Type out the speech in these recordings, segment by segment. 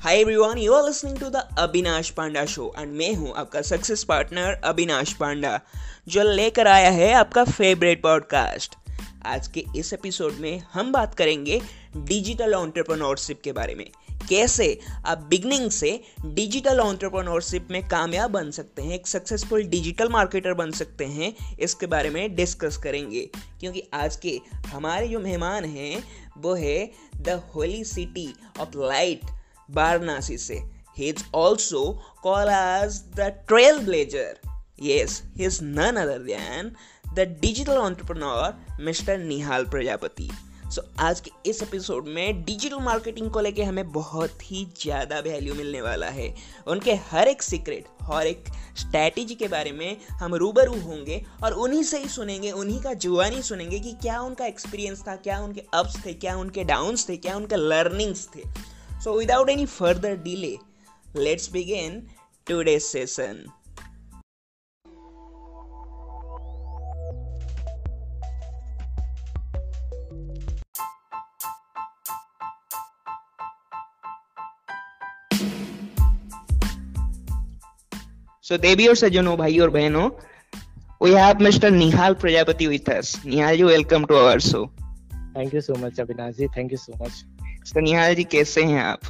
Hi everyone, you are listening to the Avinash Panda show and मैं हूं आपका सक्सेस पार्टनर अविनाश पांडा, जो लेकर आया है आपका फेवरेट पॉडकास्ट। आज के इस एपिसोड में हम बात करेंगे डिजिटल एंटरप्रेन्योरशिप के बारे में। कैसे आप बिगनिंग से डिजिटल एंटरप्रेन्योरशिप में कामयाब बन सकते हैं, एक सक्सेसफुल डिजिटल मार्केटर बन सकते हैं, इसके बारे में डिस्कस करेंगे। क्योंकि आज के हमारे जो मेहमान हैं वो है the holy city of light Varanasi se. He is also called as the trailblazer. Yes, he is none other than the digital entrepreneur Mr. निहाल प्रजापति। आज के इस एपिसोड में डिजिटल मार्केटिंग को लेके हमें बहुत ही ज़्यादा वैल्यू मिलने वाला है। उनके हर एक सीक्रेट, हर एक स्ट्रैटेजी के बारे में हम रूबरू होंगे और उन्हीं से ही सुनेंगे, उन्हीं का जुबानी सुनेंगे कि क्या उनका एक्सपीरियंस था, क्या उनके अप्स थे, क्या उनके डाउन्स थे, क्या उनके लर्निंग्स थे। So without any further delay, let's begin today's session. So देवी और सज्जनों, भाई और बहनों, we have Mr. Nihal Prajapati with us. Nihal ji, welcome to our show. Thank you so much Avinash ji, thank you so much. तो निहाल जी, कैसे हैं आप?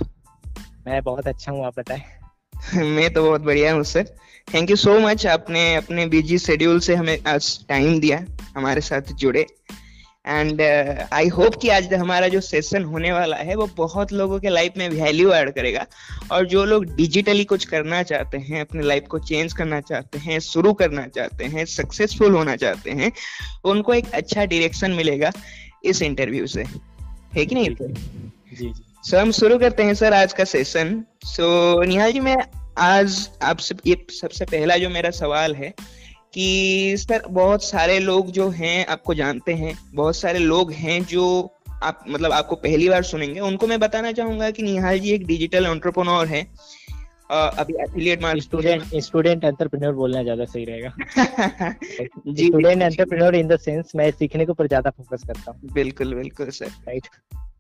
मैं बहुत अच्छा हूँ, आप बताएं। मैं तो बहुत बढ़िया हूँ sir. Thank you so much, आपने अपने बिजी शेड्यूल से हमें आज टाइम दिया, हमारे साथ जुड़े। एंड आई होप कि आज हमारा जो सेशन होने वाला है वो बहुत लोगों के लाइफ में वैल्यू ऐड करेगा। और जो लोग डिजिटली कुछ करना चाहते हैं, अपने लाइफ को चेंज करना चाहते हैं, शुरू करना चाहते हैं, सक्सेसफुल होना चाहते हैं, उनको एक अच्छा डायरेक्शन मिलेगा इस इंटरव्यू से, है कि नहीं? जी। सो हम शुरू करते हैं सर आज का सेशन। सो निहाल जी, मैं आज आपसे ये सबसे पहला जो मेरा सवाल है कि सर, बहुत सारे लोग जो हैं आपको जानते हैं, बहुत सारे लोग हैं जो आप मतलब आपको पहली बार सुनेंगे। उनको मैं बताना चाहूंगा कि निहाल जी एक डिजिटल एंटरप्रेन्योर है। अभी एफिलिएट मार्केटिंग स्टूडेंट एंटरप्रेन्योर बोलना ज्यादा सही रहेगा। जी, student entrepreneur in the sense मैं सीखने के ऊपर ज्यादा फोकस करता हूँ। बिल्कुल बिल्कुल सर, राइट।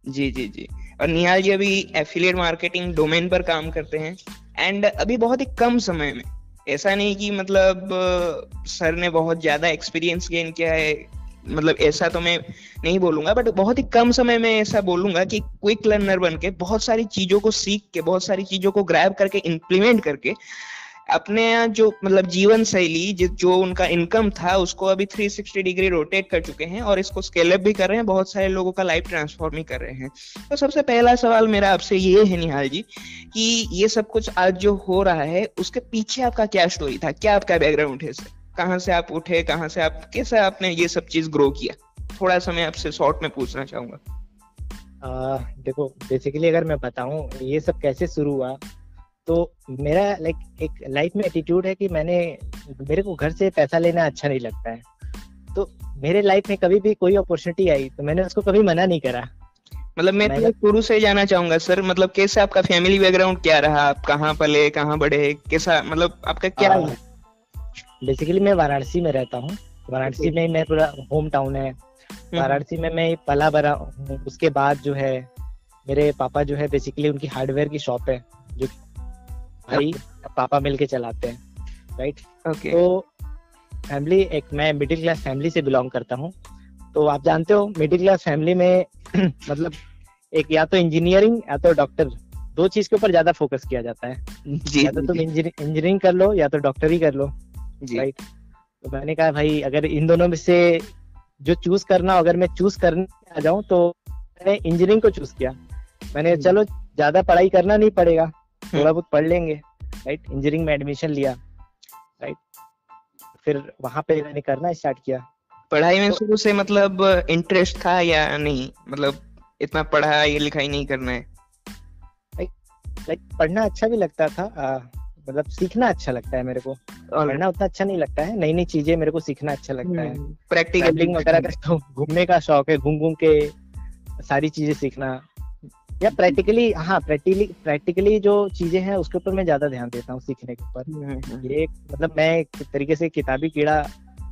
जी। और निहाल जी अभी एफिलिएट मार्केटिंग डोमेन पर काम करते हैं एंड अभी बहुत ही कम समय में, ऐसा नहीं कि मतलब सर ने बहुत ज्यादा एक्सपीरियंस गेन किया है, मतलब ऐसा तो मैं नहीं बोलूंगा, बट बहुत ही कम समय में ऐसा बोलूंगा कि क्विक लर्नर बन के बहुत सारी चीजों को सीख के, बहुत सारी चीजों को ग्रैब करके इम्प्लीमेंट करके अपने जो मतलब जीवन शैली, जो उनका इनकम था, उसको अभी 360 डिग्री रोटेट कर चुके हैं और इसको स्केल अप भी कर रहे हैं, बहुत सारे लोगों का लाइफ ट्रांसफॉर्म भी कर रहे हैं। तो सबसे पहला सवाल मेरा आपसे ये है निहाल जी कि ये सब कुछ आज जो हो रहा है उसके पीछे आपका क्या स्टोरी था, क्या आपका बैकग्राउंड है सर? कहाँ से आप उठे, कहाँ से आप, कैसे आपने ये सब चीज ग्रो किया? थोड़ा सा मैं आपसे शॉर्ट में पूछना चाहूंगा। देखो, बेसिकली अगर मैं बताऊं ये सब कैसे शुरू हुआ, तो मेरा एक लाइफ में एटीट्यूड है कि मेरे को घर से पैसा लेना अच्छा नहीं लगता है। तो मेरे लाइफ में कभी भी कोई अपॉर्चुनिटी आई तो मैंने उसको कभी मना नहीं करा। मतलब मैं तो शुरू से जाना चाहूंगा सर, मतलब कैसे आपका फैमिली बैकग्राउंड क्या रहा, आप कहाँ पले, कहाँ बड़े, कैसा, मतलब आपका क्या? बेसिकली मैं वाराणसी में रहता हूँ। वाराणसी में मैं पूरा होम टाउन है। वाराणसी में मैं पला बड़ा हूँ। उसके बाद जो है मेरे पापा जो है बेसिकली उनकी हार्डवेयर की शॉप है, जो भाई पापा मिलके चलाते हैं। राइट। ओके। तो फैमिली, मैं मिडिल क्लास फैमिली से बिलोंग करता हूँ। तो आप जानते हो मिडिल क्लास फैमिली में मतलब एक या तो इंजीनियरिंग या तो डॉक्टर, दो चीज के ऊपर ज्यादा फोकस किया जाता है। या तो तुम इंजीनियरिंग कर लो या तो डॉक्टरी कर लो। राइट। तो मैंने कहा भाई अगर इन दोनों में से जो चूज करना, अगर मैं चूज करने आ जाऊं तो मैंने इंजीनियरिंग को चूज किया। मैंने चलो ज्यादा पढ़ाई करना नहीं पड़ेगा, थोड़ा बहुत पढ़ लेंगे। राइट। इंजीनियरिंग में एडमिशन लिया। राइट। फिर वहां पे मैंने करना स्टार्ट किया। पढ़ाई में शुरू से मतलब इंटरेस्ट था या नहीं, मतलब इतना पढ़ाई लिखाई नहीं करना है? पढ़ना अच्छा भी लगता था, मतलब सीखना अच्छा लगता है मेरे को। पढ़ना उतना अच्छा नहीं लगता है, नई नई चीजें मेरे को सीखना अच्छा लगता है। प्रैक्टिकलिंग वगैरह करता हूँ, घूमने का शौक है, घूम घूम के सारी चीजें सीखना। या प्रैक्टिकली प्रैक्टिकली जो चीजें हैं उसके ऊपर मैं ज्यादा ध्यान देता हूँ सीखने के ऊपर। ये मतलब मैं एक तरीके से किताबी कीड़ा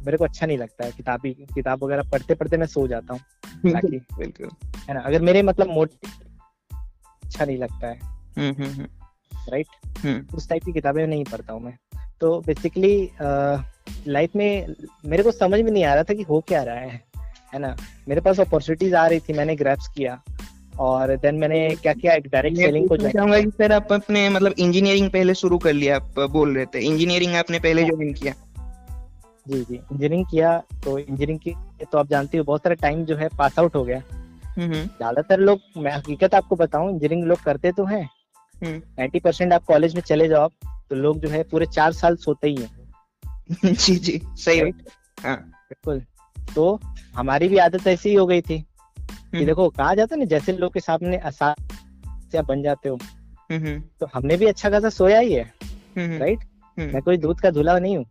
मेरे को अच्छा नहीं लगता है। किताब वगैरह पढ़ते पढ़ते मैं सो जाता हूँ, ताकि बिल्कुल है ना। अगर मेरे मतलब मोटिव अच्छा नहीं लगता है, राइट। उस टाइप की किताबें नहीं पढ़ता हूँ मैं। तो बेसिकली लाइफ में मेरे को समझ में नहीं आ रहा था कि हो क्या रहा है ना। मेरे पास अपॉर्चुनिटीज आ रही थी, मैंने ग्रैब्स किया, और देन मैंने क्या किया, एक डायरेक्ट सेलिंग को ज्वाइन चाहूंगा कि सर आप अपने मतलब इंजीनियरिंग पहले शुरू कर लिया, आप बोल रहे थे इंजीनियरिंग आपने पहले ज्वाइन किया। जी इंजीनियरिंग किया। तो इंजीनियरिंग की तो आप जानते हो बहुत सारा टाइम जो है पास आउट हो गया। ज्यादातर लोग, मैं हकीकत आपको बताऊं, इंजीनियरिंग लोग करते तो हैं 90%। आप कॉलेज में चले जाओ तो लोग जो है पूरे 4 साल सोते ही हैं। जी सही है। हाँ बिल्कुल। तो हमारी भी आदत ऐसी ही हो गई थी कि देखो कहा जाता है ना, जैसे लोग के सामने से आप बन जाते हो। तो हमने भी अच्छा खासा सोया ही है, राइट। मैं कोई दूध का धुला नहीं हूँ,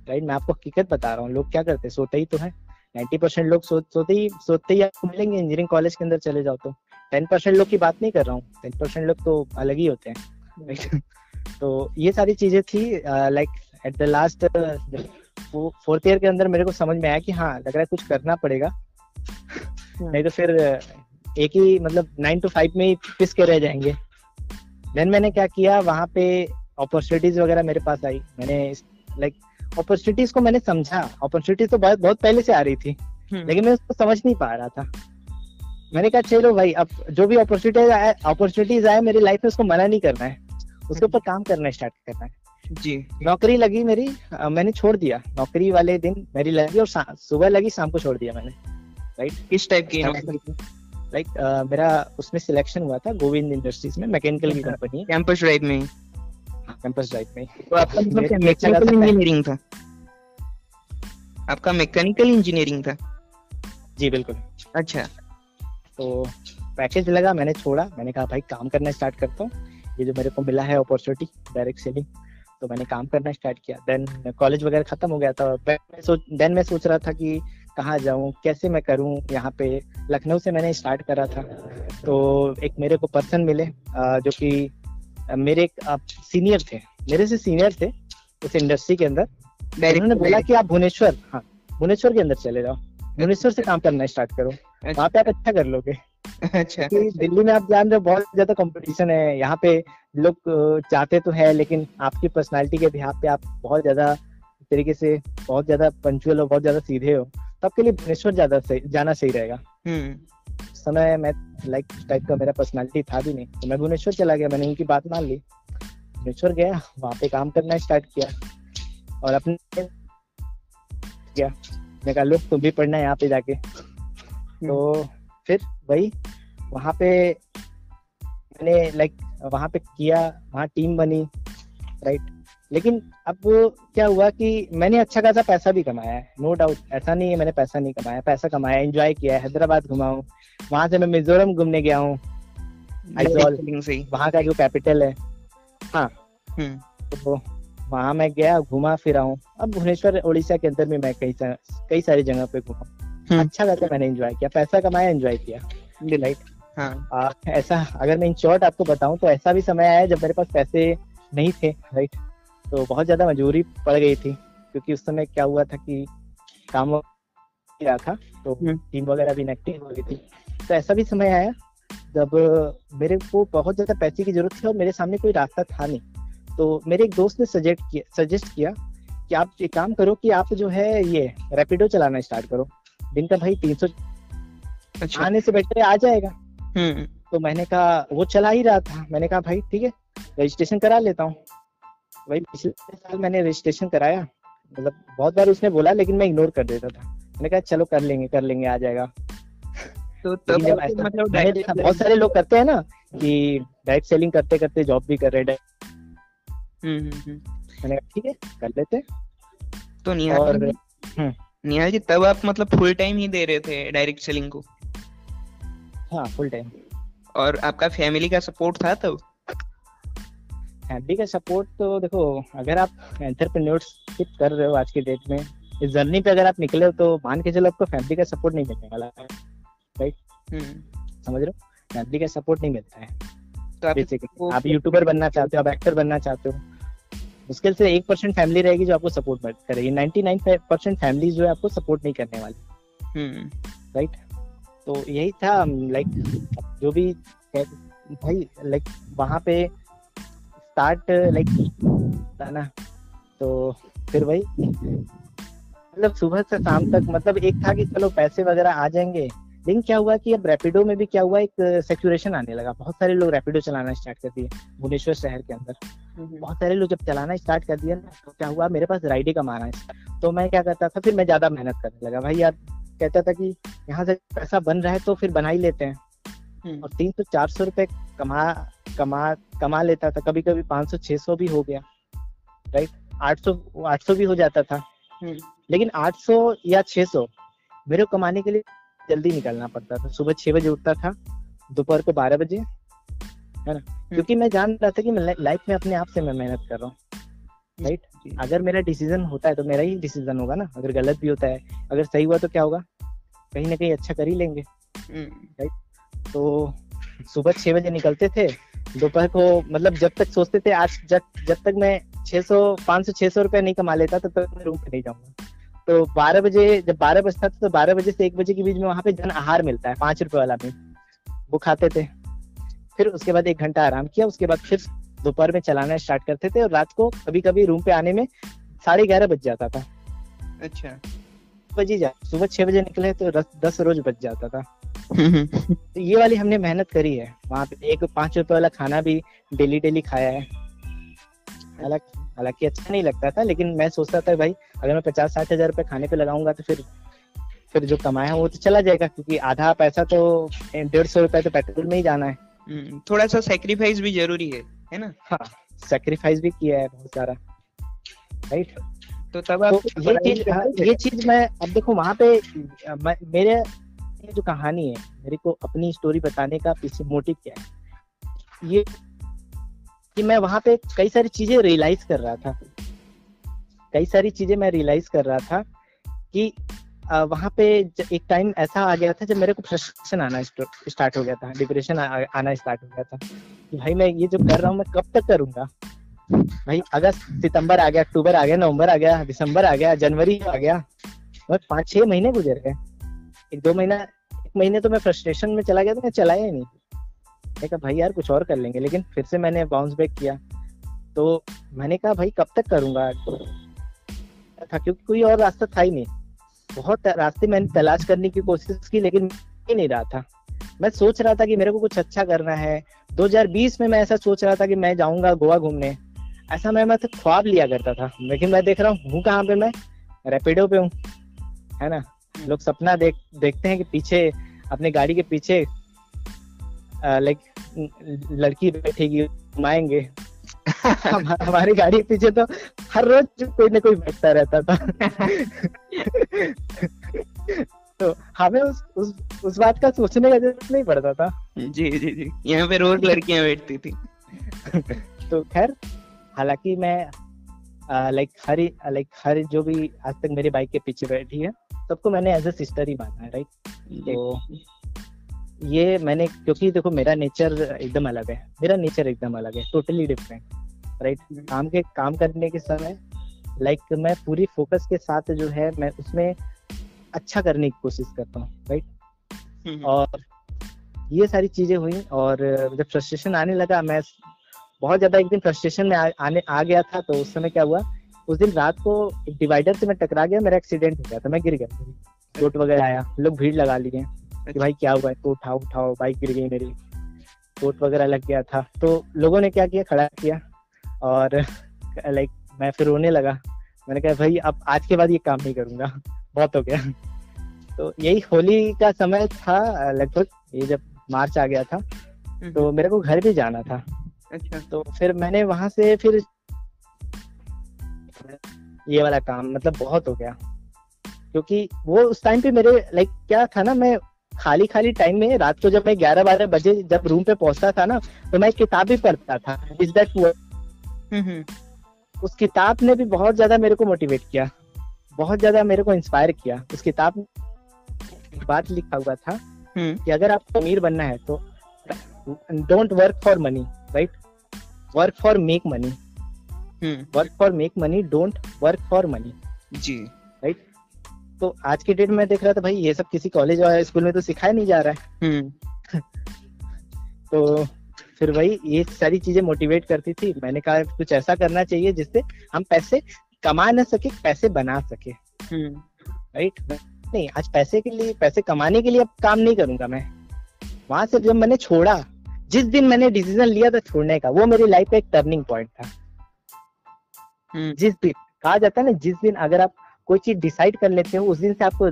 राइट। मैं आपको हकीकत बता रहा हूँ, लोग क्या करते हैं, सोते ही तो है। 90% लोग सोते ही आपको मिलेंगे इंजीनियरिंग कॉलेज के अंदर चले जाओ तो। 10% लोग की बात नहीं कर रहा हूँ, 10% लोग तो अलग ही होते हैं। तो ये सारी चीजें थी। Like at the last 4th year के अंदर मेरे को समझ में आया कि हाँ, लग रहा है कुछ करना पड़ेगा, नहीं तो फिर एक ही मतलब 9 to 5 में ही पिस के रह जाएंगे। देन मैंने क्या किया, वहां पे अपॉर्चुनिटीज वगैरह मेरे पास आई। मैंने लाइक अपॉर्चुनिटीज को मैंने समझा। अपॉर्चुनिटीज तो बहुत पहले से आ रही थी, लेकिन मैं उसको समझ नहीं पा रहा था। मैंने कहा चलो भाई, अब जो भी अपॉर्चुनिटीज आए मेरी लाइफ में, उसको मना नहीं करना है, उसके ऊपर काम करना स्टार्ट करना है। जी नौकरी लगी मेरी, मैंने छोड़ दिया। नौकरी वाले दिन मेरी लगी और सुबह लगी, शाम को छोड़ दिया मैंने, राइट। किस टाइप की नौकरी? लाइक मेरा उसमें सिलेक्शन हुआ था गोविंद इंडस्ट्रीज में, मैकेनिकल की कंपनी है, कैंपस ड्राइव में। हाँ, कैंपस ड्राइव में। तो आपका मतलब मैकेनिकल इंजीनियरिंग था? आपका मैकेनिकल इंजीनियरिंग था? जी बिल्कुल। अच्छा। तो पैकेज लगा, मैंने छोड़ा। मैंने कहा भाई काम करना स्टार्ट करता हूँ, ये जो मेरे को मिला है अपॉर्चुनिटी डायरेक्ट सेलिंग, तो मैंने काम करना स्टार्ट किया। देन कॉलेज वगैरह खत्म हो गया था। देन मैं सोच रहा था कि कहाँ जाऊँ, कैसे मैं करूँ। यहाँ पे लखनऊ से मैंने स्टार्ट करा था। तो एक मेरे को पर्सन मिले जो कि मेरे सीनियर थे, मेरे से सीनियर थे उस इंडस्ट्री के अंदर। उन्होंने बोला कि आप भुवनेश्वर के अंदर चले जाओ, भुवनेश्वर से काम करना स्टार्ट करो, वहाँ पे आप अच्छा कर लोगे। अच्छा। दिल्ली में आप जान रहे हो बहुत ज्यादा कंपटीशन है, यहाँ पे लोग चाहते तो है, लेकिन आपकी पर्सनालिटी के बिहाफ पे आप बहुत ज्यादा तरीके से बहुत ज्यादा पंचुअल हो, बहुत ज्यादा सीधे हो, तो आपके लिए भुवनेश्वर जाना सही रहेगा। उस समय मैं लाइक टाइप का मेरा पर्सनालिटी था भी नहीं, तो मैं भुवनेश्वर चला गया। मैंने उनकी बात मान ली, भुवनेश्वर गया, वहाँ पे काम करना स्टार्ट किया और अपने गया। मैं कहा लोग तुम भी पढ़ना है यहाँ पे जाके। तो फिर वही वहाँ पे मैंने लाइक वहाँ पे किया, वहाँ टीम बनी, राइट। लेकिन अब क्या हुआ कि मैंने अच्छा खासा पैसा भी कमाया है, नो डाउट, ऐसा नहीं है मैंने पैसा नहीं कमाया, पैसा कमाया, एंजॉय किया है। हैदराबाद घुमा हूँ, वहां से मैं मिजोरम घूमने गया हूँ, आइजॉल वहाँ का जो कैपिटल है। हाँ, तो वहाँ मैं गया, घुमा फिरा हूँ। अब भुवनेश्वर उड़ीसा के अंदर में मैं कई सारी जगह पे घुमा, अच्छा खासा मैंने एंजॉय किया, पैसा कमाया, एंजॉय किया, राइट। हाँ। ऐसा अगर मैं इन शॉर्ट आपको बताऊं तो ऐसा भी समय आया जब मेरे पास पैसे नहीं थे, राइट। तो बहुत ज्यादा मजबूरी पड़ गई थी, क्योंकि उस समय क्या हुआ था कि काम किया था, तो टीम वगैरह भी इनएक्टिव हो गई थी। तो ऐसा भी समय आया जब मेरे को बहुत ज्यादा पैसे की जरूरत थी और मेरे सामने कोई रास्ता था नहीं। तो मेरे एक दोस्त ने सजेस्ट किया कि आप एक काम करो कि आप जो है ये रैपिडो चलाना स्टार्ट करो, दिन का भाई 300 आने से बेटर आ जाएगा। तो मैंने कहा, वो चला ही रहा था, मैंने कहा भाई ठीक है रजिस्ट्रेशन करा लेता हूँ। वही पिछले साल मैंने रजिस्ट्रेशन कराया, मतलब बहुत बार उसने बोला लेकिन मैं इग्नोर कर देता था। मैंने कहा चलो कर लेंगे आ जागा। तो तब मतलब बहुत सारे लोग करते हैं ना कि डायरेक्ट सेलिंग करते करते जॉब भी कर रहे हैं। मैंने कहा ठीक है कर लेते। तो निहाल जी तब आप मतलब फुल टाइम ही दे रहे थे डायरेक्ट सेलिंग को? हाँ फुल टाइम। और आपका फैमिली का सपोर्ट था तब? फैमिली का सपोर्ट तो देखो, अगर आप एंटरप्रेन्योरशिप कर रहे हो आज के डेट में, इस जर्नी पे अगर आप निकले हो, तो मान के चलो आपको फैमिली का सपोर्ट नहीं मिलने वाला है, राइट। समझ रहे हो, फैमिली का सपोर्ट नहीं मिलता है। तो आप यूट्यूबर बनना चाहते हो, आप एक्टर बनना चाहते हो, मुश्किल से 1% फैमिली रहेगी जो आपको सपोर्ट करेगी, 99% फैमिली जो है आपको सपोर्ट नहीं करने वाली, राइट। तो यही था लाइक जो भी भाई, लाइक वहाँ पे स्टार्ट लाइक था ना, तो फिर वही मतलब सुबह से शाम तक मतलब एक था कि चलो पैसे वगैरह आ जाएंगे, लेकिन क्या हुआ कि अब रैपिडो में भी क्या हुआ, एक सेचुरेशन आने लगा, बहुत सारे लोग रैपिडो चलाना स्टार्ट कर दिए भुवनेश्वर शहर के अंदर। बहुत सारे लोग जब चलाना स्टार्ट कर दिया ना, तो क्या हुआ, मेरे पास राइड ही कम आना है, तो मैं क्या करता था, फिर मैं ज्यादा मेहनत करने लगा। भाई यार कहता था कि यहाँ से पैसा बन रहा है तो फिर बना ही लेते हैं, और 300-400 रुपए कमा कमा कमा लेता था, कभी कभी 500-600 भी हो गया, राइट, 800 भी हो जाता था। लेकिन 800 या 600 मेरे को कमाने के लिए जल्दी निकलना पड़ता था। सुबह 6 बजे उठता था, दोपहर को 12 बजे, है ना, क्योंकि मैं जान रहा था कि मैं लाइफ में अपने आप से मैं मेहनत कर रहा हूँ, राइट। अगर मेरा डिसीजन होता है तो मेरा ही डिसीजन होगा ना, अगर गलत भी होता है, अगर सही हुआ तो क्या होगा, कहीं ना कहीं अच्छा कर ही लेंगे, राइट। तो सुबह 6 बजे निकलते थे, दोपहर को मतलब जब तक सोचते थे आज जब तक मैं 500-600 रुपए नहीं कमा लेता तब तक मैं रूम पे नहीं जाऊंगा। तो 12 बजे, जब 12 बजता था तो 12 बजे से 1 बजे के बीच में वहां पे जन आहार मिलता है 5 रुपए वाला में, वो खाते थे। फिर उसके बाद 1 घंटा आराम किया, उसके बाद फिर दोपहर में चलाना स्टार्ट करते थे, और रात को कभी कभी रूम पे आने में 11:30 बज जाता था। अच्छा, बजी जा सुबह 6 बजे निकले तो 10 रोज बच जाता था। तो ये वाली हमने मेहनत करी है वहां पे। एक 5 रुपए वाला खाना भी डेली खाया है, हालांकि अच्छा नहीं लगता था, लेकिन मैं सोचता था भाई अगर मैं 50-60 हजार रुपए खाने पे लगाऊंगा तो फिर जो कमाया वो तो चला जाएगा, क्योंकि आधा पैसा तो 150 रुपए तो पेट्रोल में ही जाना है। थोड़ा सा सेक्रीफाइस भी जरूरी है ना। हाँ, सेक्रीफाइस भी किया है बहुत सारा, राइट। तो तब आप ये चीज मैं अब देखो वहां पे मेरे जो कहानी है, मेरे को अपनी स्टोरी बताने का पीछे मोटिव क्या है, ये कि मैं वहां पे कई सारी चीजें रियलाइज कर रहा था कि वहां पे एक टाइम ऐसा आ गया था जब मेरे को फ्रस्ट्रेशन आना स्टार्ट हो गया था, डिप्रेशन आना स्टार्ट हो गया था कि भाई मैं ये जो कर रहा हूँ मैं कब तक करूंगा। भाई अगस्त सितंबर आ गया, अक्टूबर आ गया, नवंबर आ गया, दिसंबर आ गया, जनवरी आ गया, और 5-6 महीने गुजर गए। 1 महीने तो मैं फ्रस्ट्रेशन में चला गया, तो मैं चलाया ही नहीं। मैं कहा भाई यार कुछ और कर लेंगे, लेकिन फिर से मैंने बाउंस बैक किया। तो मैंने कहा भाई कब तक करूंगा था, क्योंकि कोई और रास्ता था ही नहीं। बहुत रास्ते मैंने तलाश करने की कोशिश की, लेकिन मिल नहीं रहा था। मैं सोच रहा था कि मेरे को कुछ अच्छा करना है। 2020 में मैं ऐसा सोच रहा था कि मैं जाऊंगा गोवा घूमने, ऐसा मैं तो ख्वाब लिया करता था। लेकिन मैं देख रहा हूँ कहाँ पे, मैं रैपिडो पे हूँ, है ना। लोग सपना देखते हैं कि पीछे अपने गाड़ी के पीछे लाइक लड़की बैठेगी, घुमाएंगे। हमारी गाड़ी के पीछे तो हर रोज कोई ना कोई बैठता रहता था। तो हमें उस बात का सोचने का जरूरत नहीं पड़ता था। जी, यहाँ पे रोज लड़कियां बैठती थी। तो खैर, हालांकि मैं हर जो भी आज तक मेरी बाइक के पीछे बैठी है सबको मैंने एज ए सिस्टर ही माना है, राइट। तो ये मैंने, क्योंकि देखो मेरा नेचर एकदम अलग है, टोटली डिफरेंट, राइट। काम करने के समय मैं पूरी फोकस के साथ जो है मैं उसमें अच्छा करने की कोशिश करता हूँ, राइट। और ये सारी चीजें हुई, और जब फ्रस्ट्रेशन आने लगा, मैं बहुत ज्यादा एक दिन फ्रस्ट्रेशन में आ गया था। तो उस समय क्या हुआ, उस दिन रात को एक डिवाइडर से मैं टकरा गया, मेरा एक्सीडेंट हो गया था, मैं गिर गया, चोट वगैरह आया, लोग भीड़ लगा लिए कि भाई क्या हुआ है, तो उठाओ, बाइक गिर गई मेरी, चोट वगैरह लग गया था। तो लोगों ने क्या किया, खड़ा किया, और मैं फिर रोने लगा। मैंने कहा भाई अब आज के बाद ये काम नहीं करूंगा, बहुत हो गया। तो यही होली का समय था लगभग, ये जब मार्च आ गया था, तो मेरे को घर भी जाना था। अच्छा। तो फिर मैंने वहां से फिर ये वाला काम मतलब बहुत हो गया, क्योंकि वो उस टाइम पे मेरे क्या था ना, मैं खाली टाइम में रात को जब मैं 11-12 बजे जब रूम पे पहुंचता था ना, तो मैं किताब भी पढ़ता था, इज दैट उस किताब ने भी बहुत ज्यादा मेरे को मोटिवेट किया, बहुत ज्यादा मेरे को इंस्पायर किया। उस किताब में बात लिखा हुआ था कि अगर आपको अमीर बनना है तो don't work for money, right, work for make money, don't work for money, जी, राइट। तो आज की डेट में देख रहा था भाई ये सब किसी कॉलेज और स्कूल में तो सिखाया नहीं जा रहा है। तो फिर वही ये सारी चीजें मोटिवेट करती थी। मैंने कहा कुछ ऐसा करना चाहिए जिससे हम पैसे कमा न सके, पैसे बना सके। राइट। नहीं, आज पैसे के लिए, पैसे कमाने के लिए अब काम नहीं करूंगा मैं। वहां से जब मैंने छोड़ा, जिस दिन मैंने डिसीजन लिया था छोड़ने का, वो मेरी लाइफ का एक टर्निंग पॉइंट था। जिस दिन कहा जाता है ना, जिस दिन अगर आप कोई चीज डिसाइड कर लेते हो, उस दिन से आपको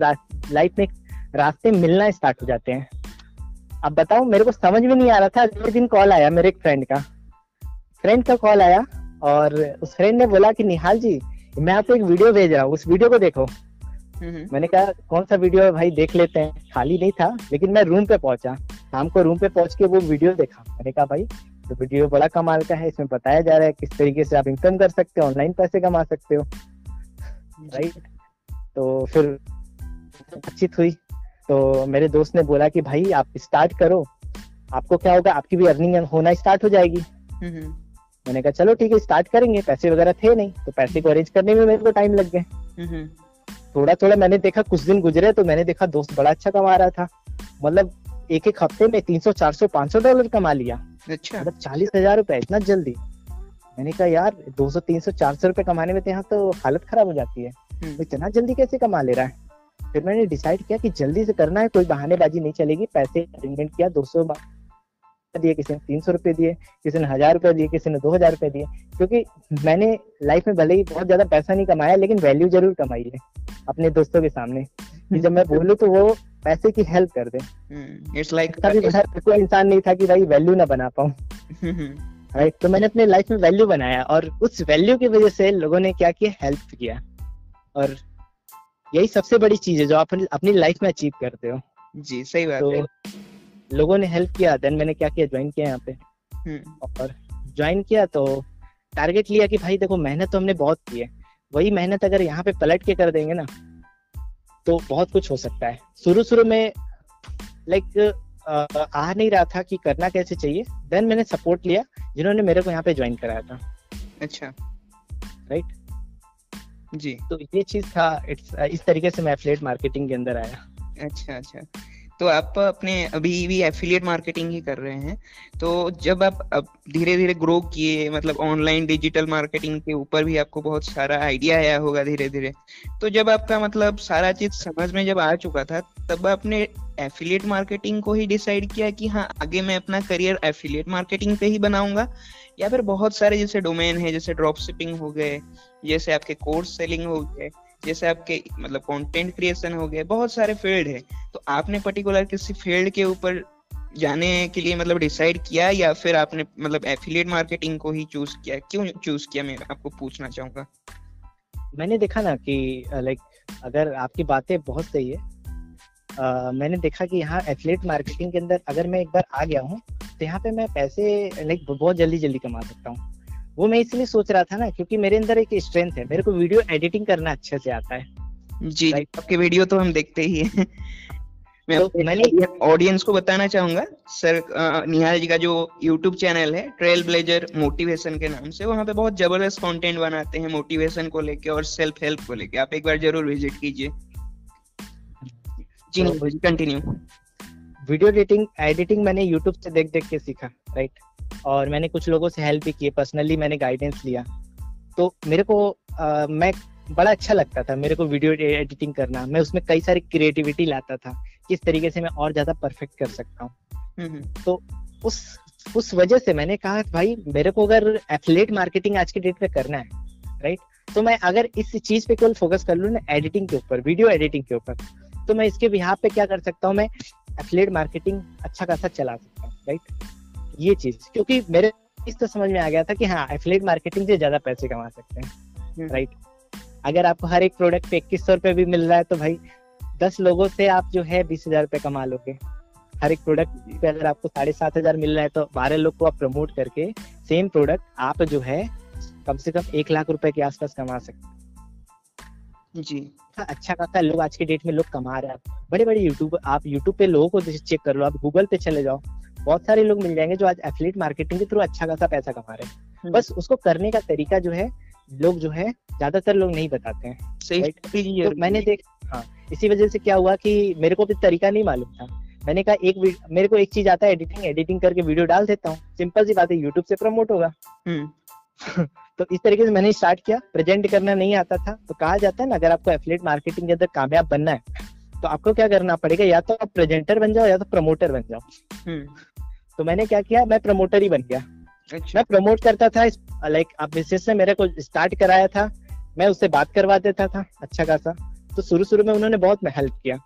लाइफ में रास्ते मिलना स्टार्ट हो जाते हैं। अब बताओ, मेरे को समझ में नहीं आ रहा था। अगले दिन कॉल आया मेरे एक फ्रेंड का कॉल आया, और उस फ्रेंड ने बोला कि निहाल जी, मैं आपको एक वीडियो भेज रहा हूँ, उस वीडियो को देखो। मैंने कहा कौन सा वीडियो है भाई, देख लेते हैं। खाली नहीं था, लेकिन मैं रूम पे पहुंचा। शाम को रूम पे पहुंच के वो वीडियो देखा। मैंने कहा भाई, तो वीडियो बड़ा कमाल का है, इसमें बताया जा रहा है किस तरीके से आप इनकम कर सकते हो, ऑनलाइन पैसे कमा सकते हो। राइट। तो फिर बातचीत हुई, तो मेरे दोस्त ने बोला कि भाई आप स्टार्ट करो, आपको क्या होगा, आपकी भी अर्निंग होना स्टार्ट हो जाएगी। मैंने कहा चलो ठीक है, स्टार्ट करेंगे। पैसे वगैरह थे नहीं, तो पैसे को अरेंज करने में मेरे को टाइम लग गए। थोड़ा थोड़ा मैंने देखा, कुछ दिन गुजरे तो मैंने देखा दोस्त बड़ा अच्छा कमा रहा था। मतलब एक हफ्ते में 300, 400, $500 कमा लिया। अच्छा। मतलब 40,000 रुपए इतना जल्दी। मैंने कहा यार 200, 300, 400 रुपए कमाने में तो यहाँ तो हालत खराब हो जाती है, तो इतना जल्दी कैसे कमा ले रहा है। फिर मैंने डिसाइड किया कि जल्दी से करना है, कोई बहानेबाजी नहीं चलेगी। पैसे अरेंजमेंट किया, 200 दिए, किसी ने 300 रुपए दिए, किसी ने 1000 रुपए दिए, किसी ने 2000 रुपए दिए। क्योंकि मैंने लाइफ में भले ही बहुत ज्यादा पैसा नहीं कमाया, लेकिन वैल्यू जरूर कमाई है अपने दोस्तों के सामने, कि जब मैं बोलूँ तो वो पैसे की हेल्प कर दे। इट्स लाइक कोई इंसान नहीं था कि भाई वैल्यू ना बना पाऊं। राइट। तो मैंने अपने लाइफ में वैल्यू बनाया, और उस वैल्यू की वजह से लोगों ने क्या किया, हेल्प किया। और यही सबसे बड़ी चीज है जो आप अपनी लाइफ में अचीव करते हो। जी सही बात तो है। लोगों ने हेल्प किया। देन मैंने क्या किया, ज्वाइन किया यहाँ पे। और ज्वाइन किया तो टारगेट लिया कि भाई देखो, मेहनत तो हमने बहुत की है, वही मेहनत अगर यहाँ पे पलट के कर देंगे ना, तो बहुत कुछ हो सकता है। शुरू में लाइक आ नहीं रहा था कि करना कैसे चाहिए। देन मैंने सपोर्ट लिया जिन्होंने मेरे को यहाँ पे ज्वाइन कराया था। अच्छा। राइट। जी। तो ये चीज था। इस तरीके से मैं एफिलिएट मार्केटिंग के अंदर आया। अच्छा। तो आप अपने अभी भी एफिलिएट मार्केटिंग ही कर रहे हैं। तो जब आप अब धीरे धीरे ग्रो किए, मतलब ऑनलाइन डिजिटल मार्केटिंग के ऊपर भी आपको बहुत सारा आइडिया आया होगा धीरे धीरे। तो जब आपका मतलब सारा चीज समझ में जब आ चुका था, तब आपने एफिलिएट मार्केटिंग को ही डिसाइड किया कि हाँ आगे मैं अपना करियर एफिलिएट मार्केटिंग पे ही बनाऊंगा, या फिर बहुत सारे जैसे डोमेन है, जैसे ड्रॉप शिपिंग हो गए, जैसे आपके कोर्स सेलिंग हो गए, जैसे आपके मतलब कंटेंट क्रिएशन हो गए, बहुत सारे फील्ड है। तो आपने पर्टिकुलर किसी फील्ड के ऊपर जाने के लिए मतलब डिसाइड किया, या फिर आपने मतलब एफिलिएट मार्केटिंग को ही चूज किया? क्यों चूज किया, मैं आपको पूछना चाहूंगा। मैंने देखा ना कि लाइक अगर आपकी बातें बहुत सही है, मैंने देखा कि यहाँ एफिलिएट मार्केटिंग के अंदर अगर मैं एक बार आ गया हूँ, तो यहाँ पे मैं पैसे लाइक बहुत जल्दी कमा सकता हूँ। वो मैं इसलिए सोच रहा था ना, क्योंकि मेरे अंदर एक स्ट्रेंथ है, मेरे को वीडियो एडिटिंग करना अच्छे से आता है। जी। आपके वीडियो तो हम देखते ही हैं। मैंने ऑडियंस को बताना चाहूंगा सर, निहाल जी का जो यूट्यूब चैनल है ट्रेल ब्लेजर मोटिवेशन के नाम से, वहाँ पे बहुत जबरदस्त कंटेंट बनाते हैं मोटिवेशन को लेके और सेल्फ हेल्प को लेके। आप एक बार जरूर विजिट कीजिए। जी कंटिन्यू। वीडियो एडिटिंग मैंने यूट्यूब से देख के सीखा। राइट। और मैंने कुछ लोगों से हेल्प भी की, पर्सनली मैंने गाइडेंस लिया। तो मेरे को मैं बड़ा अच्छा लगता था मेरे को वीडियो एडिटिंग करना। मैं उसमें कई सारी क्रिएटिविटी लाता था, किस तरीके से मैं और ज्यादा परफेक्ट कर सकता हूँ। तो उस वजह से मैंने कहा भाई मेरे को अगर एफिलिएट मार्केटिंग आज की डेट में करना है, राइट, तो मैं अगर इस चीज पे केवल फोकस कर लूँ ना, एडिटिंग के ऊपर, वीडियो एडिटिंग के ऊपर, तो मैं इसके बिहाफ पे क्या कर सकता हूँ, मैं एफिलिएट मार्केटिंग अच्छा खासा चला सकता हूँ। राइट। ये चीज क्योंकि मेरे इस तो समझ में आ गया था कि हाँ एफिलिएट मार्केटिंग से ज्यादा पैसे कमा सकते हैं। राइट। अगर आपको हर एक प्रोडक्ट पे 2100 रुपए भी मिल रहा है, तो भाई 10 लोगों से आप जो है 20,000 रुपए कमा लोगे। हर एक प्रोडक्ट पे अगर आपको 7,500 मिल रहा है, तो 12 लोग को आप प्रमोट करके सेम प्रोडक्ट आप जो है कम से कम 1 लाख रुपए के आसपास कमा सकते। जी। अच्छा खासा लोग आज के डेट में लोग कमा रहे हैं। बड़े बड़े आप यूट्यूब पे लोगों को चेक कर लो, आप गूगल पे चले जाओ, बहुत सारे लोग मिल जाएंगे जो आज एफिलिएट मार्केटिंग के थ्रू अच्छा खासा पैसा कमा रहे हैं। बस उसको करने का तरीका जो है लोग जो है ज्यादातर लोग नहीं बताते हैं। तो मैंने इसी वजह से क्या हुआ कि मेरे को भी तरीका नहीं मालूम था। मैंने कहा मेरे को एक चीज आता है, एडिटिंग करके वीडियो डाल देता हूँ, सिंपल सी बात है, यूट्यूब से प्रमोट होगा। तो इस तरीके से मैंने स्टार्ट किया। प्रेजेंट करना नहीं आता था, तो कहा जाता है ना, अगर आपको एफिलिएट मार्केटिंग के अंदर कामयाब बनना है तो आपको क्या करना पड़ेगा, या तो आप प्रेजेंटर बन जाओ या तो प्रमोटर बन जाओ। तो मैंने क्या किया, मैं प्रमोटर ही बन गया। मैं प्रमोट करता था, लाइक आप बिजनेस से मेरे को स्टार्ट कराया था, मैं उससे बात करवा देता था अच्छा खासा। तो शुरू में उन्होंने बहुत हेल्प किया।